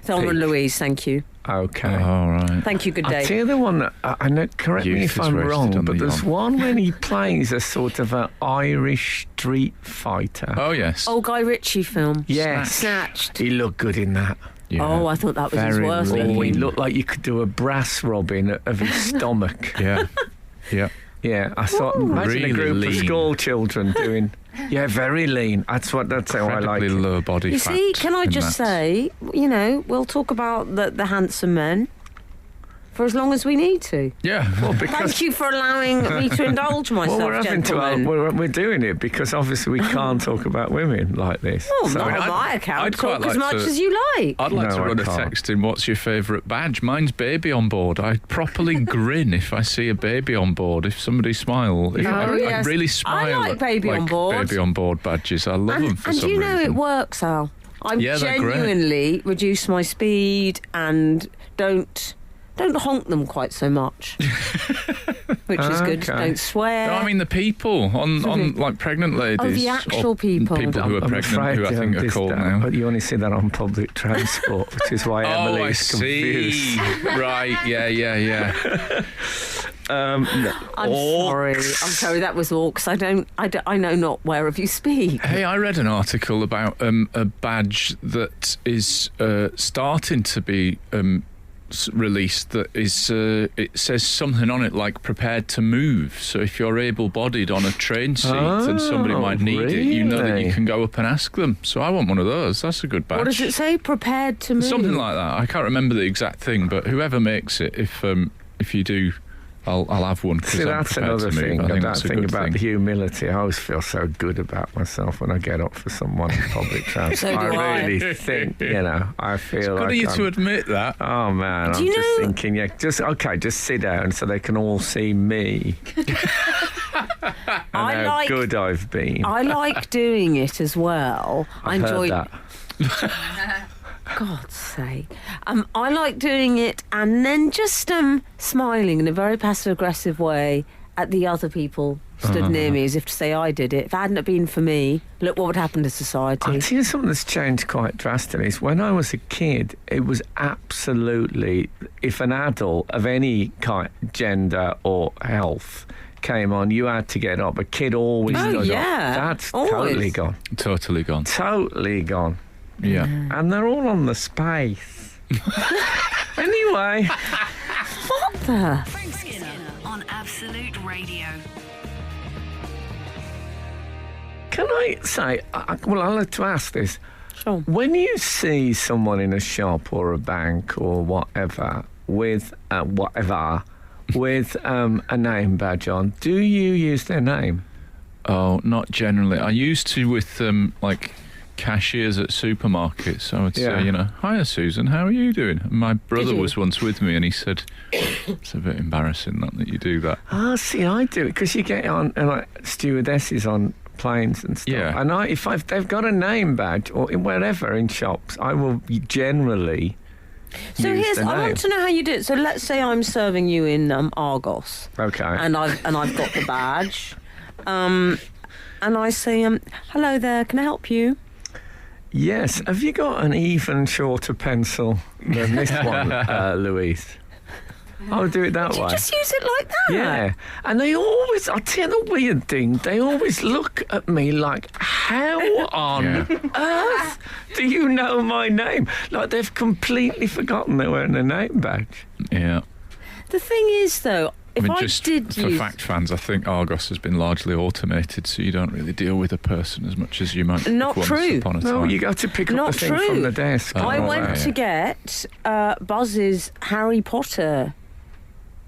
[SPEAKER 5] Thelma and
[SPEAKER 3] peak?
[SPEAKER 5] Louise, thank you.
[SPEAKER 3] Okay.
[SPEAKER 4] All right.
[SPEAKER 5] Thank you, good
[SPEAKER 3] I'll
[SPEAKER 5] day.
[SPEAKER 3] tell you the one that I know. Correct me
[SPEAKER 4] Youth
[SPEAKER 3] if
[SPEAKER 4] is
[SPEAKER 3] I'm
[SPEAKER 4] wasted
[SPEAKER 3] wrong,
[SPEAKER 4] on
[SPEAKER 3] but
[SPEAKER 4] the
[SPEAKER 3] there's
[SPEAKER 4] young.
[SPEAKER 3] one when he plays a sort of an Irish street fighter.
[SPEAKER 4] Oh, yes.
[SPEAKER 5] Oh, Guy Ritchie film.
[SPEAKER 3] Yes.
[SPEAKER 5] Snatched.
[SPEAKER 3] He looked good in that.
[SPEAKER 4] Yeah.
[SPEAKER 5] Oh, I thought that was his
[SPEAKER 4] Very
[SPEAKER 5] worst
[SPEAKER 4] lean.
[SPEAKER 3] Oh, he
[SPEAKER 5] looking.
[SPEAKER 3] looked like you could do a brass rubbing of his stomach.
[SPEAKER 4] Yeah. Yeah.
[SPEAKER 3] Yeah, I thought, imagine
[SPEAKER 4] Really
[SPEAKER 3] a group of
[SPEAKER 4] lean.
[SPEAKER 3] school children doing, yeah, very lean. That's how I like
[SPEAKER 4] Incredibly
[SPEAKER 3] it.
[SPEAKER 4] low body
[SPEAKER 5] You
[SPEAKER 4] fat.
[SPEAKER 5] see, can I
[SPEAKER 4] in
[SPEAKER 5] just
[SPEAKER 4] that.
[SPEAKER 5] say, we'll talk about the handsome men for as long as we need to.
[SPEAKER 4] Yeah.
[SPEAKER 3] Well, because
[SPEAKER 5] Thank you for allowing me to indulge myself,
[SPEAKER 3] we're having
[SPEAKER 5] gentlemen.
[SPEAKER 3] we're doing it because obviously we can't talk about women like this.
[SPEAKER 5] Oh,
[SPEAKER 3] So-
[SPEAKER 5] not on
[SPEAKER 4] I'd-
[SPEAKER 5] my account.
[SPEAKER 4] I'd quite
[SPEAKER 5] Talk as
[SPEAKER 4] like
[SPEAKER 5] much
[SPEAKER 4] to-
[SPEAKER 5] as you like.
[SPEAKER 4] I'd like
[SPEAKER 3] No,
[SPEAKER 4] to
[SPEAKER 3] I
[SPEAKER 4] run a
[SPEAKER 3] can't.
[SPEAKER 4] text in, what's your favourite badge? Mine's baby on board. I properly grin if I see a baby on board. If somebody smile,
[SPEAKER 5] Oh,
[SPEAKER 4] I
[SPEAKER 5] yes.
[SPEAKER 4] really
[SPEAKER 5] I
[SPEAKER 4] smile
[SPEAKER 5] like
[SPEAKER 4] at
[SPEAKER 5] baby on board.
[SPEAKER 4] baby on board badges. I love them for
[SPEAKER 5] And
[SPEAKER 4] some
[SPEAKER 5] you know
[SPEAKER 4] reason.
[SPEAKER 5] it works, Al. I
[SPEAKER 4] Yeah, they're great.
[SPEAKER 5] genuinely reduce my speed and don't honk them quite so much, which is good.
[SPEAKER 3] Okay.
[SPEAKER 5] Don't swear.
[SPEAKER 4] No, I mean the people on like pregnant ladies.
[SPEAKER 5] actual
[SPEAKER 4] or
[SPEAKER 5] people.
[SPEAKER 4] People who are
[SPEAKER 3] I'm
[SPEAKER 4] pregnant,
[SPEAKER 3] afraid
[SPEAKER 4] who I think are
[SPEAKER 3] this
[SPEAKER 4] called
[SPEAKER 3] down,
[SPEAKER 4] now.
[SPEAKER 3] But you only see that on public transport, which is why
[SPEAKER 4] Oh, I
[SPEAKER 3] Emily's
[SPEAKER 4] see.
[SPEAKER 3] confused.
[SPEAKER 4] Right, yeah.
[SPEAKER 5] I'm sorry. I'm sorry. That was all because I know not whereof you speak.
[SPEAKER 4] Hey, I read an article about a badge that is starting to be released. That is, it says something on it like "prepared to move." So if you're able-bodied on a train seat and somebody
[SPEAKER 3] Oh,
[SPEAKER 4] might need it, you know that
[SPEAKER 3] really?
[SPEAKER 4] you can go up and ask them. So I want one of those. That's a good badge.
[SPEAKER 5] What does it say? Prepared to move.
[SPEAKER 4] Something like that. I can't remember the exact thing, but whoever makes it, if you do, I'll have one because
[SPEAKER 3] See,
[SPEAKER 4] I'm
[SPEAKER 3] that's
[SPEAKER 4] prepared
[SPEAKER 3] another
[SPEAKER 4] to move.
[SPEAKER 3] thing.
[SPEAKER 4] I think
[SPEAKER 3] That
[SPEAKER 4] that's a
[SPEAKER 3] thing
[SPEAKER 4] good
[SPEAKER 3] about
[SPEAKER 4] thing.
[SPEAKER 3] the humility. I always feel so good about myself when I get up for someone in public transport.
[SPEAKER 5] So do I.
[SPEAKER 3] really think, I feel
[SPEAKER 4] Good
[SPEAKER 3] like
[SPEAKER 4] of you
[SPEAKER 3] I'm,
[SPEAKER 4] to admit that.
[SPEAKER 3] oh man,
[SPEAKER 5] Do
[SPEAKER 3] I'm
[SPEAKER 5] you
[SPEAKER 3] just
[SPEAKER 5] know-
[SPEAKER 3] thinking, just sit down so they can all see me and
[SPEAKER 5] I
[SPEAKER 3] how
[SPEAKER 5] like-
[SPEAKER 3] good I've been.
[SPEAKER 5] I like doing it as well. I
[SPEAKER 3] I've
[SPEAKER 5] enjoy.
[SPEAKER 3] heard that.
[SPEAKER 5] God's sake. I like doing it and then just smiling in a very passive-aggressive way at the other people stood near me as if to say I did it. If it hadn't have been for me, look what would happen to
[SPEAKER 3] I'll
[SPEAKER 5] society.
[SPEAKER 3] tell you something that's changed quite drastically. Is when I was a kid, it was absolutely, if an adult of any kind, gender or health came on, you had to get up. A kid always
[SPEAKER 5] Oh,
[SPEAKER 3] stood
[SPEAKER 5] yeah.
[SPEAKER 3] up. That's
[SPEAKER 5] Always.
[SPEAKER 3] totally gone.
[SPEAKER 4] Totally gone.
[SPEAKER 3] Totally gone.
[SPEAKER 4] Yeah.
[SPEAKER 3] And they're all on the space. Anyway,
[SPEAKER 5] What the?
[SPEAKER 2] Frank Skinner on Absolute Radio.
[SPEAKER 3] can I say, I'll have to ask this.
[SPEAKER 5] Sure.
[SPEAKER 3] When you see someone in a shop or a bank or whatever with a name badge on, do you use their name?
[SPEAKER 4] Oh, not generally. I used to with like cashiers at supermarkets. I would
[SPEAKER 3] Yeah.
[SPEAKER 4] say, hiya Susan, how are you doing? And my brother
[SPEAKER 5] you?
[SPEAKER 4] was once with me and he said, it's a bit embarrassing that you do that.
[SPEAKER 3] Ah, see, I do it because you get on like stewardesses on planes and stuff.
[SPEAKER 4] Yeah.
[SPEAKER 3] And if they've got a name badge or wherever in shops, I will generally.
[SPEAKER 5] So
[SPEAKER 3] use the
[SPEAKER 5] I
[SPEAKER 3] name.
[SPEAKER 5] want to know how you do it. So let's say I'm serving you in Argos,
[SPEAKER 3] Okay.
[SPEAKER 5] and I've got the badge, and I say, hello there, can I help you?
[SPEAKER 3] Yes. Have you got an even shorter pencil than this one, Louise? I'll do it that
[SPEAKER 5] Do you
[SPEAKER 3] way.
[SPEAKER 5] just use it like that?
[SPEAKER 3] Yeah, and they always, I'll tell you the weird thing, they always look at me like, how on earth do you know my name? Like they've completely forgotten they're wearing a name badge.
[SPEAKER 4] Yeah.
[SPEAKER 5] The thing is, though, if I
[SPEAKER 4] just
[SPEAKER 5] did
[SPEAKER 4] for
[SPEAKER 5] use...
[SPEAKER 4] fact fans, I think Argos has been largely automated, so you don't really deal with a person as much as you might
[SPEAKER 5] Not
[SPEAKER 4] once
[SPEAKER 5] true.
[SPEAKER 4] upon a
[SPEAKER 3] No,
[SPEAKER 4] time.
[SPEAKER 3] you got to pick up
[SPEAKER 5] Not
[SPEAKER 3] the thing
[SPEAKER 5] true.
[SPEAKER 3] from the desk.
[SPEAKER 4] Oh,
[SPEAKER 5] I
[SPEAKER 4] right,
[SPEAKER 5] went
[SPEAKER 4] yeah.
[SPEAKER 5] to get Buzz's Harry Potter...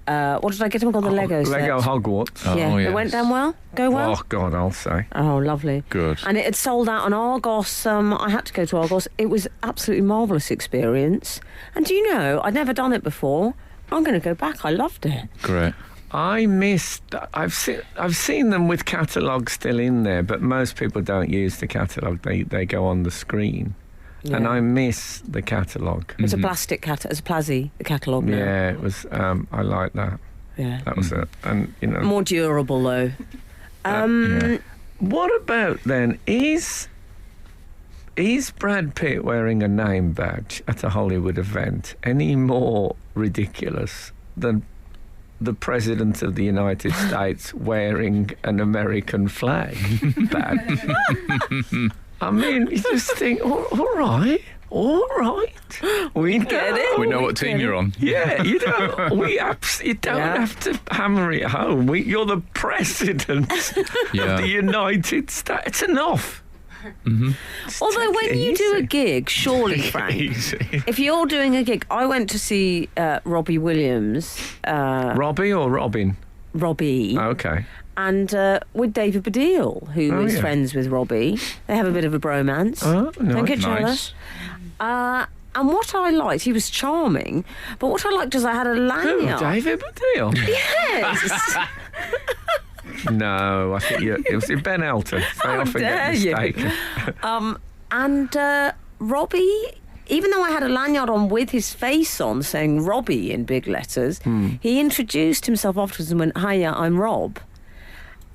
[SPEAKER 5] what did I get him called? The Lego set.
[SPEAKER 3] Lego Hogwarts.
[SPEAKER 4] Oh,
[SPEAKER 5] Yeah,
[SPEAKER 4] yes.
[SPEAKER 5] it went down well? Go well?
[SPEAKER 3] Oh, God, I'll say.
[SPEAKER 5] Oh, lovely.
[SPEAKER 4] Good.
[SPEAKER 5] And it had sold out on Argos. I had to go to Argos. It was absolutely marvellous experience. And do you know, I'd never done it before. I'm going to go back. I loved it.
[SPEAKER 4] Great.
[SPEAKER 3] I missed. I've seen them with catalogue still in there, but most people don't use the catalogue. They go on the screen, and
[SPEAKER 5] Yeah.
[SPEAKER 3] I miss the catalogue.
[SPEAKER 5] It's a plastic it's a Plazzy, the catalogue now.
[SPEAKER 3] Yeah, it was. I like that.
[SPEAKER 5] Yeah.
[SPEAKER 3] That was it. And
[SPEAKER 5] More durable, though.
[SPEAKER 4] Yeah.
[SPEAKER 3] what about then? Is Brad Pitt wearing a name badge at a Hollywood event any more ridiculous than the President of the United States wearing an American flag badge? I mean, you just think, all right, all right. We
[SPEAKER 5] get it.
[SPEAKER 4] We know what team you're on.
[SPEAKER 3] Yeah, you don't. You don't have to hammer it home. You're the president
[SPEAKER 4] Yeah.
[SPEAKER 3] of the United States. It's enough.
[SPEAKER 5] Although when you do a gig, surely, Frank,
[SPEAKER 4] Easy.
[SPEAKER 5] if you're doing a gig, I went to see Robbie Williams,
[SPEAKER 3] Robbie or Robin?
[SPEAKER 5] Robbie,
[SPEAKER 3] Okay.
[SPEAKER 5] and with David Baddiel, who is friends with Robbie. They have a bit of a bromance.
[SPEAKER 3] Oh, nice.
[SPEAKER 5] Don't get
[SPEAKER 4] Nice.
[SPEAKER 5] jealous. And what I liked, he was charming, but what I liked is I had a
[SPEAKER 3] Who,
[SPEAKER 5] lanyard.
[SPEAKER 3] David Baddiel?
[SPEAKER 5] Yes.
[SPEAKER 3] No, I think it was Ben Elton. They
[SPEAKER 5] How
[SPEAKER 3] often
[SPEAKER 5] dare
[SPEAKER 3] get
[SPEAKER 5] you.
[SPEAKER 3] mistaken.
[SPEAKER 5] And Robbie, even though I had a lanyard on with his face on saying Robbie in big letters, he introduced himself afterwards and went, "Hiya, I'm Rob."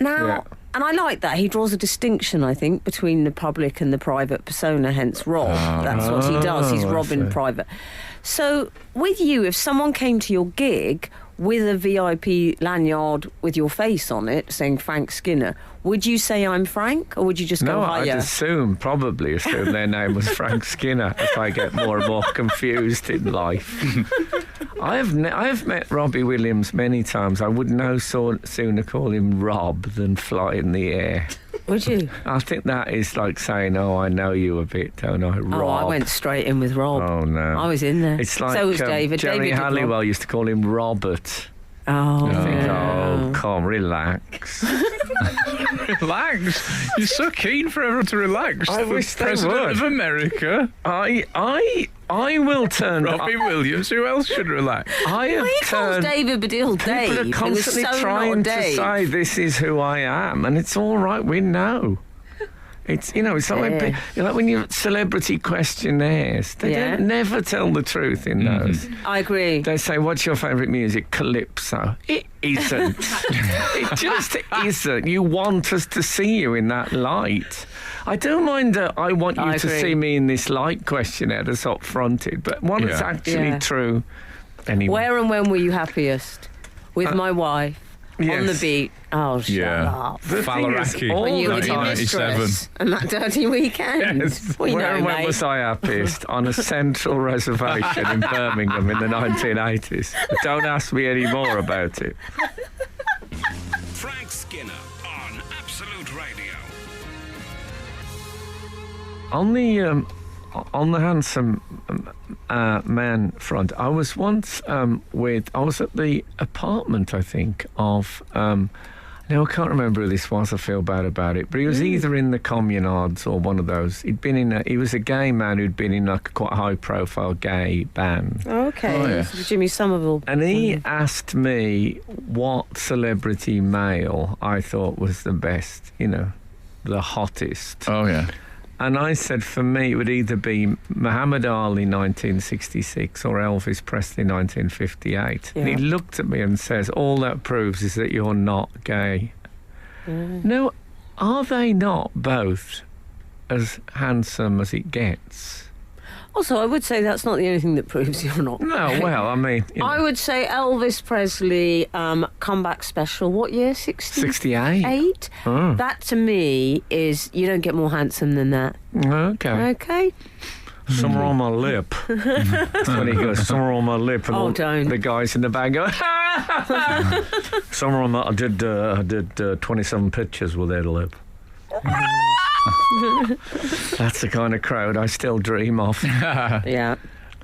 [SPEAKER 5] Now,
[SPEAKER 3] Yeah.
[SPEAKER 5] and I like that. He draws a distinction, I think, between the public and the private persona, hence Rob. That's what he does. He's
[SPEAKER 3] I
[SPEAKER 5] Rob in
[SPEAKER 3] see.
[SPEAKER 5] private. So, with you, if someone came to your gig with a VIP lanyard with your face on it saying Frank Skinner, would you say I'm Frank, or would you just
[SPEAKER 3] No,
[SPEAKER 5] go
[SPEAKER 3] I'd
[SPEAKER 5] hiya?
[SPEAKER 3] probably assume their name was Frank Skinner as I get more and more confused in life. I have met Robbie Williams many times. I would no sooner call him Rob than fly in the air.
[SPEAKER 5] Would you?
[SPEAKER 3] I think that is like saying, "Oh, I know you a bit, don't I, Rob?"
[SPEAKER 5] Oh, I went straight in with Rob.
[SPEAKER 3] Oh no,
[SPEAKER 5] I was in there.
[SPEAKER 3] It's like
[SPEAKER 5] so was David.
[SPEAKER 3] Jerry
[SPEAKER 5] David did Rob.
[SPEAKER 3] Halliwell used to call him Robert.
[SPEAKER 5] Oh,
[SPEAKER 3] I think,
[SPEAKER 5] yeah.
[SPEAKER 3] oh, come, relax.
[SPEAKER 4] Relax. You're so keen for everyone to relax.
[SPEAKER 3] I
[SPEAKER 4] The
[SPEAKER 3] wish they
[SPEAKER 4] President
[SPEAKER 3] would.
[SPEAKER 4] of America,
[SPEAKER 3] I will turn.
[SPEAKER 4] Robbie Williams. Who else should relax?
[SPEAKER 3] I have
[SPEAKER 5] Well, he calls
[SPEAKER 3] turned.
[SPEAKER 5] David Baddiel Dave.
[SPEAKER 3] People are
[SPEAKER 5] It was
[SPEAKER 3] constantly
[SPEAKER 5] so
[SPEAKER 3] trying
[SPEAKER 5] not
[SPEAKER 3] to
[SPEAKER 5] Dave.
[SPEAKER 3] say this is who I am, and it's all right. We know. It's it's like when, like when you celebrity questionnaires. They
[SPEAKER 5] Yeah.
[SPEAKER 3] don't never tell the truth in those.
[SPEAKER 5] I agree.
[SPEAKER 3] They say, "What's your favourite music?" Calypso. It isn't. It just isn't. You want us to see you in that light. I don't mind. I want you
[SPEAKER 5] I
[SPEAKER 3] to
[SPEAKER 5] agree.
[SPEAKER 3] see me in this light questionnaire that's up fronted, but one that's
[SPEAKER 4] Yeah.
[SPEAKER 3] actually
[SPEAKER 5] Yeah.
[SPEAKER 3] true. Anyway.
[SPEAKER 5] Where and when were you happiest? With my wife? On the
[SPEAKER 3] yes.
[SPEAKER 5] beat? Oh, shut
[SPEAKER 4] Yeah.
[SPEAKER 5] up.
[SPEAKER 3] The thing is,
[SPEAKER 4] Falaraki.
[SPEAKER 3] all
[SPEAKER 5] When you
[SPEAKER 3] the
[SPEAKER 5] with your
[SPEAKER 3] time.
[SPEAKER 4] 1997.
[SPEAKER 5] mistress and that dirty weekend.
[SPEAKER 4] Yes.
[SPEAKER 5] We
[SPEAKER 3] Where
[SPEAKER 5] know,
[SPEAKER 3] and when
[SPEAKER 5] mate.
[SPEAKER 3] was I happiest? On a central reservation in Birmingham in the 1980s. But don't ask me any more about it.
[SPEAKER 1] Frank Skinner on Absolute Radio.
[SPEAKER 3] On the handsome man front, I was once I was at the apartment, I think, of now I can't remember who this was. I feel bad about it, but he was either in the Communards or one of those. He was a gay man who'd been in like a quite high-profile gay band.
[SPEAKER 5] Okay.
[SPEAKER 4] Oh, yeah.
[SPEAKER 5] So Jimmy Somerville.
[SPEAKER 3] And he asked me what celebrity male I thought was the best, the hottest.
[SPEAKER 4] Oh yeah.
[SPEAKER 3] And I said for me it would either be Muhammad Ali 1966 or Elvis Presley 1958. And he
[SPEAKER 5] Yeah.
[SPEAKER 3] looked at me and says, all that proves is that you're not gay. Now, are they not both as handsome as it gets?
[SPEAKER 5] Also, I would say that's not the only thing that proves you're not.
[SPEAKER 3] No, well, I mean...
[SPEAKER 5] I would say Elvis Presley comeback special. What year?
[SPEAKER 3] 68?
[SPEAKER 5] 8?
[SPEAKER 3] Oh.
[SPEAKER 5] That to me is, you don't get more handsome than that.
[SPEAKER 3] Okay.
[SPEAKER 5] Okay?
[SPEAKER 3] Somewhere on my lip. That's when he goes, somewhere on my lip. And
[SPEAKER 5] Oh,
[SPEAKER 3] all
[SPEAKER 5] don't.
[SPEAKER 3] the guys in the band go, somewhere on my... I did 27 pictures with that lip. That's the kind of crowd I still dream of.
[SPEAKER 5] Yeah.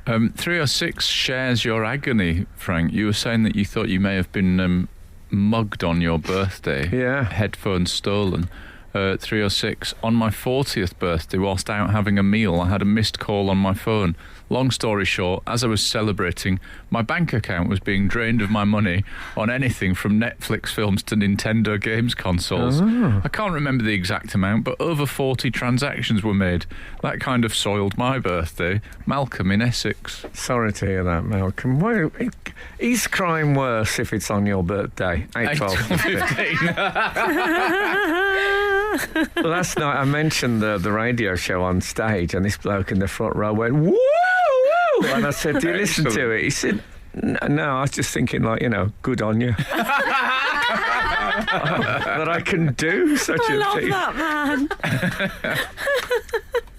[SPEAKER 4] 306 shares your agony, Frank. You were saying that you thought you may have been mugged on your birthday.
[SPEAKER 3] Yeah.
[SPEAKER 4] Headphones stolen. 306, on my 40th birthday, whilst out having a meal, I had a missed call on my phone. Long story short, as I was celebrating, my bank account was being drained of my money on anything from Netflix films to Nintendo games consoles. I can't remember the exact amount, but over 40 transactions were made. That kind of soiled my birthday. Malcolm in Essex.
[SPEAKER 3] Sorry to hear that, Malcolm. Well, is crime worse if it's on your birthday? 8, 12, 15.
[SPEAKER 4] 15.
[SPEAKER 3] Last night I mentioned the radio show on stage, and this bloke in the front row went, woo, woo! And I said, do you listen to it? He said, no, I was just thinking, good on you. That I can do such
[SPEAKER 5] I
[SPEAKER 3] a
[SPEAKER 5] love
[SPEAKER 3] thing.
[SPEAKER 5] that, man.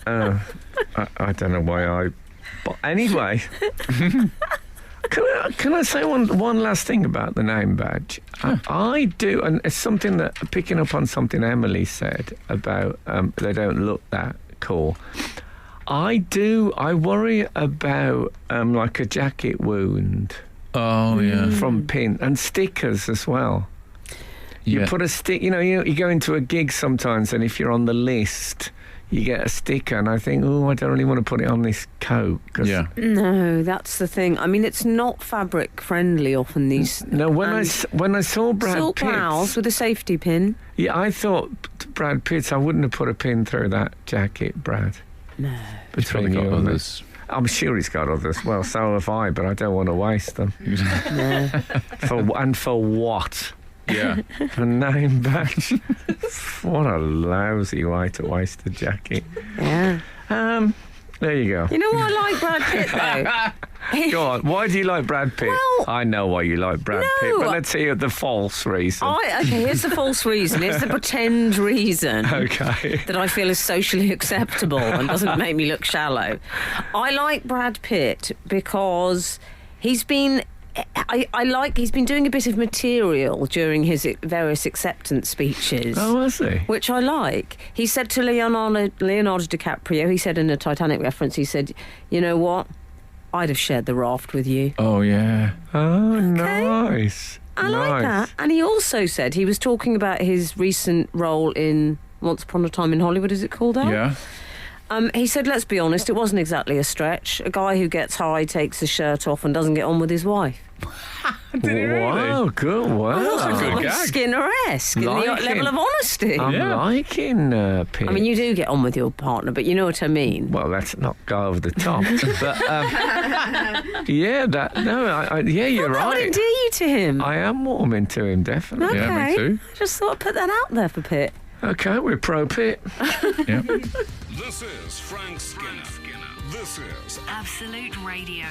[SPEAKER 3] I don't know why I... But anyway... Can I say one last thing about the name badge? I do, and it's something that, picking up on something Emily said about they don't look that cool. I worry about like a jacket wound.
[SPEAKER 4] Oh, yeah.
[SPEAKER 3] From pin and stickers as well. You
[SPEAKER 4] Yeah.
[SPEAKER 3] put a stick, you go into a gig sometimes, and if you're on the list, you get a sticker, and I think, I don't really want to put it on this coat.
[SPEAKER 4] Yeah.
[SPEAKER 5] No, that's the thing. I mean, it's not fabric friendly often, these...
[SPEAKER 3] No, when I saw Brad
[SPEAKER 5] silk
[SPEAKER 3] Pitt...
[SPEAKER 5] blouse with a safety pin.
[SPEAKER 3] Yeah, I thought Brad Pitt, I wouldn't have put a pin through that jacket, Brad.
[SPEAKER 5] No.
[SPEAKER 3] Between
[SPEAKER 4] Probably
[SPEAKER 3] you
[SPEAKER 4] got
[SPEAKER 3] and me.
[SPEAKER 4] others.
[SPEAKER 3] I'm sure he's got others. Well, so have I, but I don't want to waste them.
[SPEAKER 5] No.
[SPEAKER 3] For what?
[SPEAKER 4] Yeah.
[SPEAKER 3] A name badge? What a lousy way to waste a jacket.
[SPEAKER 5] Yeah.
[SPEAKER 3] There you go.
[SPEAKER 5] You know what I like Brad Pitt, though?
[SPEAKER 3] Go on. Why do you like Brad Pitt?
[SPEAKER 5] Well,
[SPEAKER 3] I know why you like Brad Pitt, but let's hear the false reason.
[SPEAKER 5] Okay, here's the false reason. Here's the pretend reason.
[SPEAKER 3] Okay.
[SPEAKER 5] That I feel is socially acceptable and doesn't make me look shallow. I like Brad Pitt because he's been... he's been doing a bit of material during his various acceptance speeches.
[SPEAKER 3] Oh, was he?
[SPEAKER 5] Which I like. He said to Leonardo DiCaprio, he said in a Titanic reference, he said, you know what? I'd have shared the raft with you.
[SPEAKER 4] Oh, yeah.
[SPEAKER 3] Oh, nice.
[SPEAKER 5] I like that. And he also said, he was talking about his recent role in Once Upon a Time in Hollywood, is it called out?
[SPEAKER 4] Yeah.
[SPEAKER 5] He said, let's be honest, it wasn't exactly a stretch. A guy who gets high, takes his shirt off and doesn't get on with his wife.
[SPEAKER 3] Wow, good. Wow.
[SPEAKER 4] That's a good
[SPEAKER 5] Like
[SPEAKER 4] gag.
[SPEAKER 5] Skinner-esque in the
[SPEAKER 3] Like
[SPEAKER 5] level
[SPEAKER 3] him.
[SPEAKER 5] of honesty.
[SPEAKER 3] I'm
[SPEAKER 4] Yeah.
[SPEAKER 3] liking Pitt.
[SPEAKER 5] I mean, you do get on with your partner, but you know what I mean.
[SPEAKER 3] Well, let's not go over the top. But, yeah, you're
[SPEAKER 5] That would
[SPEAKER 3] right.
[SPEAKER 5] endear you to him.
[SPEAKER 3] I am warming to him, definitely.
[SPEAKER 5] Okay.
[SPEAKER 4] Yeah, me too.
[SPEAKER 5] I just thought I'd put that out there for Pitt.
[SPEAKER 3] Okay, we're pro Pitt.
[SPEAKER 4] Yeah.
[SPEAKER 1] This is Frank Skinner. This is
[SPEAKER 2] Absolute Radio.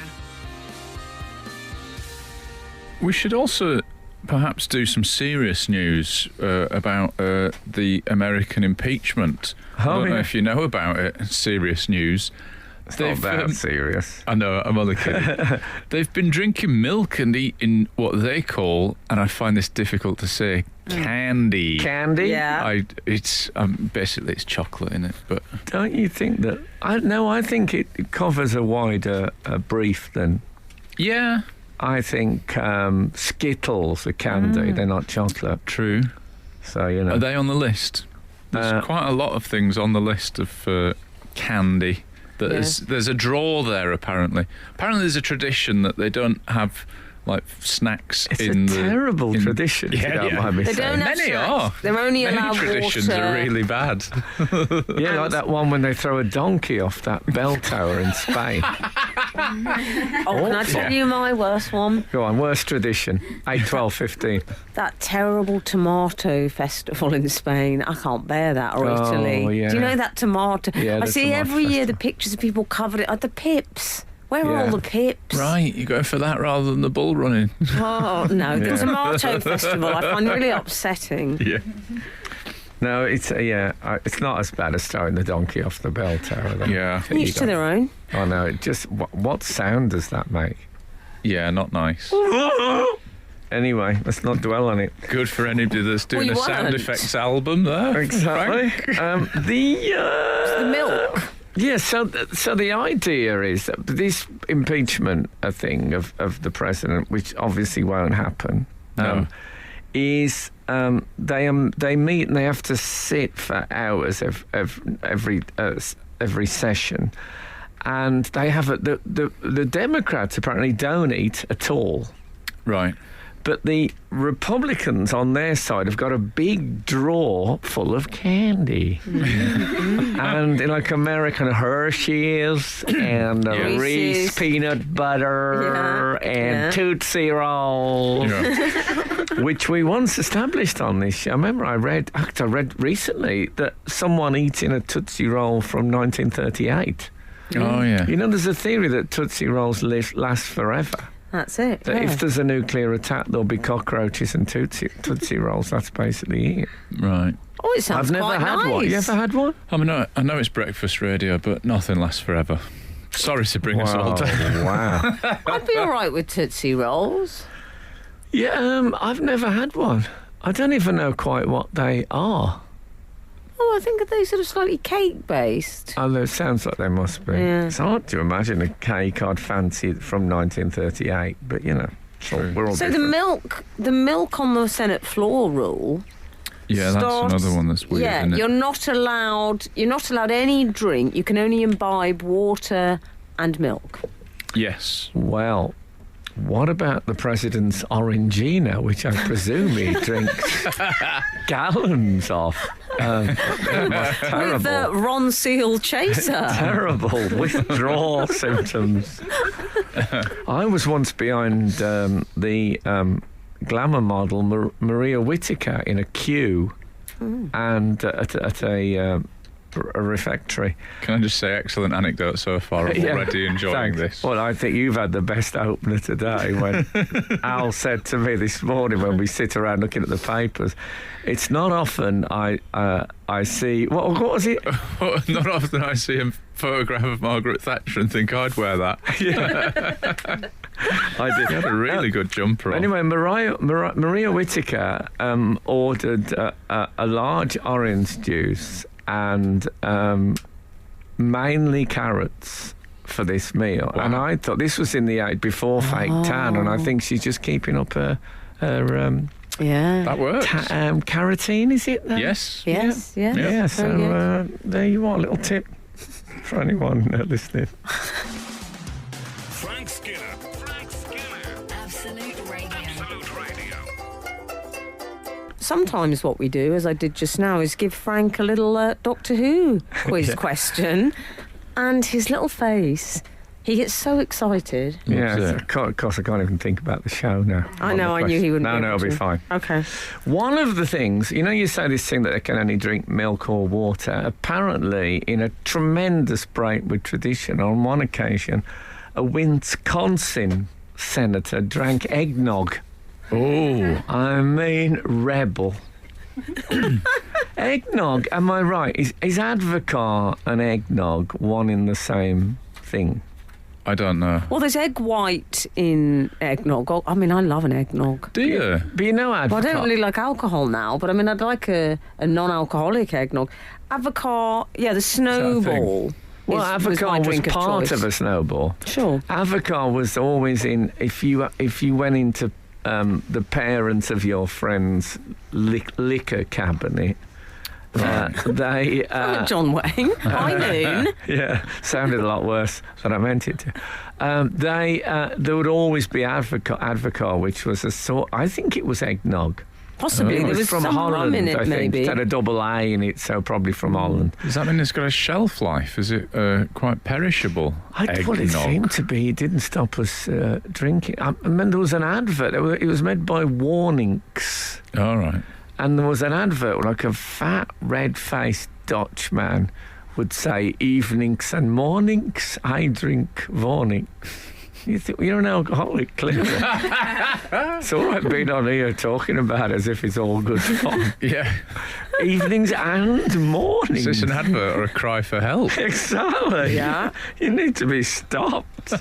[SPEAKER 4] We should also perhaps do some serious news about the American impeachment. I
[SPEAKER 3] Oh,
[SPEAKER 4] don't know
[SPEAKER 3] yeah.
[SPEAKER 4] if you know about it. Serious news.
[SPEAKER 3] It's not that serious.
[SPEAKER 4] I know, I'm only kidding. They've been drinking milk and eating what they call, and I find this difficult to say, candy.
[SPEAKER 3] Candy?
[SPEAKER 5] Yeah.
[SPEAKER 4] It's basically it's chocolate in it, but
[SPEAKER 3] Don't you think that... I think it covers a wider brief than...
[SPEAKER 4] yeah,
[SPEAKER 3] I think Skittles are candy. They're not chocolate.
[SPEAKER 4] true.
[SPEAKER 3] So,
[SPEAKER 4] Are they on the list? There's quite a lot of things on the list of candy. There's a drawer there, apparently. Apparently there's a tradition that they don't have like snacks
[SPEAKER 3] It's
[SPEAKER 4] in
[SPEAKER 3] a
[SPEAKER 4] the...
[SPEAKER 3] terrible tradition, if you don't mind me
[SPEAKER 5] They
[SPEAKER 3] saying.
[SPEAKER 5] don't have
[SPEAKER 4] Many
[SPEAKER 5] snacks.
[SPEAKER 4] are.
[SPEAKER 5] They're only
[SPEAKER 4] Many
[SPEAKER 5] allowed
[SPEAKER 4] traditions
[SPEAKER 5] water.
[SPEAKER 4] are really bad.
[SPEAKER 3] Yeah, like that one when they throw a donkey off that bell tower in Spain.
[SPEAKER 5] Oh, can I tell you my worst one?
[SPEAKER 3] Go on, worst tradition. 8, 12, 15.
[SPEAKER 5] That terrible tomato festival in Spain. I can't bear that, or
[SPEAKER 3] Oh,
[SPEAKER 5] Italy.
[SPEAKER 3] yeah.
[SPEAKER 5] Do you know that tomato?
[SPEAKER 3] Yeah,
[SPEAKER 5] I
[SPEAKER 3] the
[SPEAKER 5] see
[SPEAKER 3] tomato
[SPEAKER 5] every year the
[SPEAKER 3] festival.
[SPEAKER 5] pictures of people covered it. The pips. Where are
[SPEAKER 3] Yeah.
[SPEAKER 5] all the pips?
[SPEAKER 4] Right, you go for that rather than the bull running.
[SPEAKER 5] Oh, no. The
[SPEAKER 3] Yeah.
[SPEAKER 5] tomato festival I find really upsetting.
[SPEAKER 4] Yeah.
[SPEAKER 3] No, it's not as bad as throwing the donkey off the bell tower. Though.
[SPEAKER 4] Yeah.
[SPEAKER 5] Each to their own.
[SPEAKER 3] Oh no, it just what sound does that make?
[SPEAKER 4] Yeah, not nice.
[SPEAKER 3] Anyway, let's not dwell on it.
[SPEAKER 4] Good for anybody that's doing
[SPEAKER 5] Well,
[SPEAKER 4] a
[SPEAKER 5] you
[SPEAKER 4] sound
[SPEAKER 5] weren't.
[SPEAKER 4] effects album there.
[SPEAKER 3] Exactly.
[SPEAKER 5] The milk.
[SPEAKER 3] Yeah, so the idea is that this impeachment thing of the president, which obviously won't happen,
[SPEAKER 4] No.
[SPEAKER 3] is they meet and they have to sit for hours every session, and they have the Democrats apparently don't eat at all.
[SPEAKER 4] Right.
[SPEAKER 3] But the Republicans on their side have got a big drawer full of candy. And like American Hershey's and
[SPEAKER 5] Reese's.
[SPEAKER 3] Reese peanut butter
[SPEAKER 5] Yeah,
[SPEAKER 3] and
[SPEAKER 5] yeah.
[SPEAKER 3] Tootsie Rolls,
[SPEAKER 4] Yeah.
[SPEAKER 3] which we once established on this show. I remember I read recently that someone eating a Tootsie Roll from 1938.
[SPEAKER 4] Oh, yeah.
[SPEAKER 3] You know, there's a theory that Tootsie Rolls last forever.
[SPEAKER 5] That's it.
[SPEAKER 3] That
[SPEAKER 5] yeah.
[SPEAKER 3] if there's a nuclear attack, there'll be cockroaches and Tootsie Rolls. That's basically it.
[SPEAKER 4] Right.
[SPEAKER 5] Oh, it sounds
[SPEAKER 3] I've never
[SPEAKER 5] quite
[SPEAKER 3] had
[SPEAKER 5] nice.
[SPEAKER 3] one. You ever had one?
[SPEAKER 4] I mean, I know it's breakfast radio, but nothing lasts forever. Sorry to bring us all down.
[SPEAKER 3] Wow.
[SPEAKER 5] I'd be all right with Tootsie Rolls.
[SPEAKER 3] Yeah, I've never had one. I don't even know quite what they are.
[SPEAKER 5] Oh, I think they sort of slightly cake-based.
[SPEAKER 3] Oh, it sounds like they must be.
[SPEAKER 5] Yeah.
[SPEAKER 3] It's hard to imagine a cake I'd fancy from 1938, but, we're all
[SPEAKER 5] So
[SPEAKER 3] different.
[SPEAKER 5] the milk on the Senate floor rule...
[SPEAKER 4] Yeah, that's
[SPEAKER 5] starts-
[SPEAKER 4] another one that's weird,
[SPEAKER 5] Yeah,
[SPEAKER 4] isn't it?
[SPEAKER 5] you're not allowed any drink. You can only imbibe water and milk.
[SPEAKER 4] Yes.
[SPEAKER 3] Well, what about the president's Orangina, which I presume he drinks gallons of? Terrible.
[SPEAKER 5] With the Ron Seal chaser.
[SPEAKER 3] Terrible withdrawal symptoms. I was once behind the glamour model Maria Whittaker in a queue and at a refectory.
[SPEAKER 4] Can I just say, excellent anecdote so far. I'm already enjoying
[SPEAKER 3] Thanks.
[SPEAKER 4] this.
[SPEAKER 3] Well, I think you've had the best opener today when Al said to me this morning when we sit around looking at the papers, it's not often I see... What was it?
[SPEAKER 4] Not often I see a photograph of Margaret Thatcher and think I'd wear that.
[SPEAKER 3] I did.
[SPEAKER 4] She had a really good jumper on.
[SPEAKER 3] Anyway, Maria Whittaker ordered a large orange juice and mainly carrots for this meal.
[SPEAKER 4] Wow.
[SPEAKER 3] And I thought this was in the age before fake tan, and I think she's just keeping up her
[SPEAKER 5] Yeah.
[SPEAKER 4] That works.
[SPEAKER 3] carotene, is it? Then?
[SPEAKER 4] Yes.
[SPEAKER 5] Yes, yes.
[SPEAKER 3] Yeah, so
[SPEAKER 5] Very good.
[SPEAKER 3] there you are, a little tip for anyone listening.
[SPEAKER 1] Frank Skinner. Frank Skinner.
[SPEAKER 2] Absolute Radio.
[SPEAKER 1] Absolute Radio.
[SPEAKER 5] Sometimes what we do, as I did just now, is give Frank a little Doctor Who quiz question, and his little face, he gets so excited.
[SPEAKER 3] Yeah,
[SPEAKER 4] it?
[SPEAKER 3] of course I can't even think about the show now.
[SPEAKER 5] I know, I knew he wouldn't
[SPEAKER 3] No,
[SPEAKER 5] be
[SPEAKER 3] no,
[SPEAKER 5] able
[SPEAKER 3] it'll be
[SPEAKER 5] to.
[SPEAKER 3] fine.
[SPEAKER 5] Okay.
[SPEAKER 3] One of the things, you say this thing that they can only drink milk or water. Apparently, in a tremendous break with tradition, on one occasion, a Wisconsin senator drank eggnog.
[SPEAKER 4] Oh.
[SPEAKER 3] I mean, rebel. Eggnog, am I right? Is Advocar and eggnog one in the same thing?
[SPEAKER 4] I don't know.
[SPEAKER 5] Well, there's egg white in eggnog. Oh, I mean, I love an eggnog.
[SPEAKER 4] Do you?
[SPEAKER 3] But you know Advocar.
[SPEAKER 5] Well, I don't really like alcohol now, but I mean, I'd like a non-alcoholic eggnog. Avocar, yeah, the snowball.
[SPEAKER 3] Well,
[SPEAKER 5] was my
[SPEAKER 3] Avocar was
[SPEAKER 5] drink of
[SPEAKER 3] part
[SPEAKER 5] choice.
[SPEAKER 3] of a snowball.
[SPEAKER 5] Sure.
[SPEAKER 3] Avocar was always in, if you went into the parents of your friend's liquor cabinet, they...
[SPEAKER 5] John Wayne. High noon.
[SPEAKER 3] yeah, sounded a lot worse than I meant it to. There would always be Advocar, which was a sort... I think it was eggnog.
[SPEAKER 5] Possibly.
[SPEAKER 3] It
[SPEAKER 5] There
[SPEAKER 3] was
[SPEAKER 5] was
[SPEAKER 3] from
[SPEAKER 5] some rum
[SPEAKER 3] Holland,
[SPEAKER 5] in it,
[SPEAKER 3] I think.
[SPEAKER 5] maybe.
[SPEAKER 3] It had a double A in it, so probably from Holland.
[SPEAKER 4] Does that mean it's got a shelf life? Is it quite perishable?
[SPEAKER 3] Well, it seemed to be. It didn't stop us drinking. I mean, there was an advert. It was made by Warninks.
[SPEAKER 4] All right.
[SPEAKER 3] And there was an advert, like a fat, red-faced Dutch man would say, evenings and mornings, I drink Warninks. You think, you're an alcoholic, clearly. It's all right being on here talking about it as if it's all good fun.
[SPEAKER 4] Yeah.
[SPEAKER 3] Evenings and mornings.
[SPEAKER 4] Is this an advert or a cry for help?
[SPEAKER 3] Exactly.
[SPEAKER 5] Yeah.
[SPEAKER 3] You need to be stopped.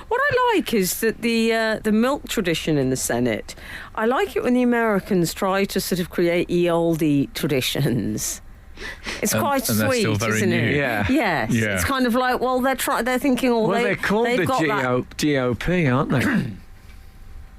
[SPEAKER 5] What I like is that the milk tradition in the Senate, I like it when the Americans try to sort of create ye olde traditions. It's quite
[SPEAKER 4] and they're
[SPEAKER 5] sweet,
[SPEAKER 4] still very
[SPEAKER 5] isn't it?
[SPEAKER 4] new.
[SPEAKER 3] Yeah.
[SPEAKER 5] Yes.
[SPEAKER 4] Yeah.
[SPEAKER 5] It's kind of like, well, they're thinking,
[SPEAKER 3] Well, they're called
[SPEAKER 5] they've
[SPEAKER 3] the
[SPEAKER 5] got that.
[SPEAKER 3] GOP, aren't they?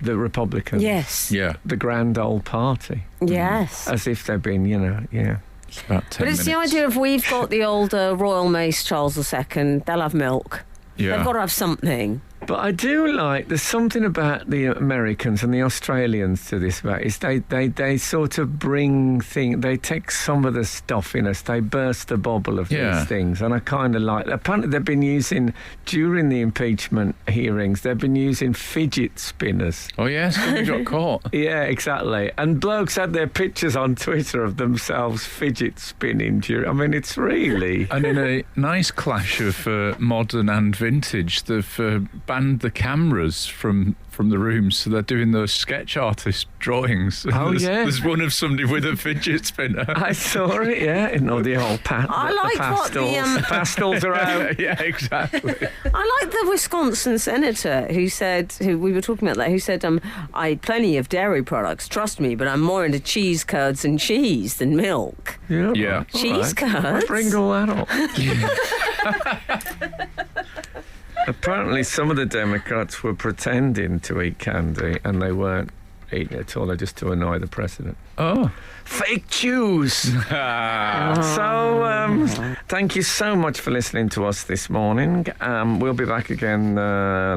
[SPEAKER 3] The Republicans.
[SPEAKER 5] Yes.
[SPEAKER 4] Yeah.
[SPEAKER 3] The grand old party.
[SPEAKER 5] Yes.
[SPEAKER 3] As if they've been, yeah.
[SPEAKER 4] It's about 10
[SPEAKER 5] But it's
[SPEAKER 4] minutes.
[SPEAKER 5] the idea of we've got the old Royal Mace Charles II, they'll have milk.
[SPEAKER 4] Yeah.
[SPEAKER 5] They've got to have something.
[SPEAKER 3] But I do like, there's something about the Americans and the Australians to this about is they sort of bring they take some of the stuff in us, they burst the bubble of
[SPEAKER 4] Yeah.
[SPEAKER 3] these things, and I kind of like, apparently they've been using, during the impeachment hearings, they've been using fidget spinners.
[SPEAKER 4] Oh, yes, we got caught.
[SPEAKER 3] Yeah, exactly. And blokes had their pictures on Twitter of themselves fidget spinning during, I mean, it's really...
[SPEAKER 4] And in a nice clash of modern and vintage, they've banned the cameras from the room, so they're doing those sketch artist drawings.
[SPEAKER 3] Oh, yeah.
[SPEAKER 4] There's one of somebody with a fidget spinner.
[SPEAKER 3] I saw it, yeah. You know, the old
[SPEAKER 5] I like what the,
[SPEAKER 3] pastels. Pastels are out.
[SPEAKER 4] Yeah, exactly.
[SPEAKER 5] I like the Wisconsin senator who we were talking about that, who said, I eat plenty of dairy products, trust me, but I'm more into cheese curds and cheese than milk.
[SPEAKER 3] Yeah.
[SPEAKER 4] Yeah.
[SPEAKER 5] Cheese curds?
[SPEAKER 3] Bring all that up. Apparently, some of the Democrats were pretending to eat candy, and they weren't eating it at all. They're just to annoy the president.
[SPEAKER 4] Oh.
[SPEAKER 3] Fake Jews! So, thank you so much for listening to us this morning. We'll be back again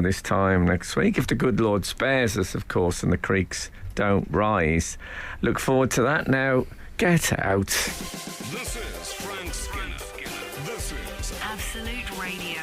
[SPEAKER 3] this time next week, if the good Lord spares us, of course, and the creeks don't rise. Look forward to that. Now, get out.
[SPEAKER 1] This is Frank Skinner. This is
[SPEAKER 2] Absolute Radio.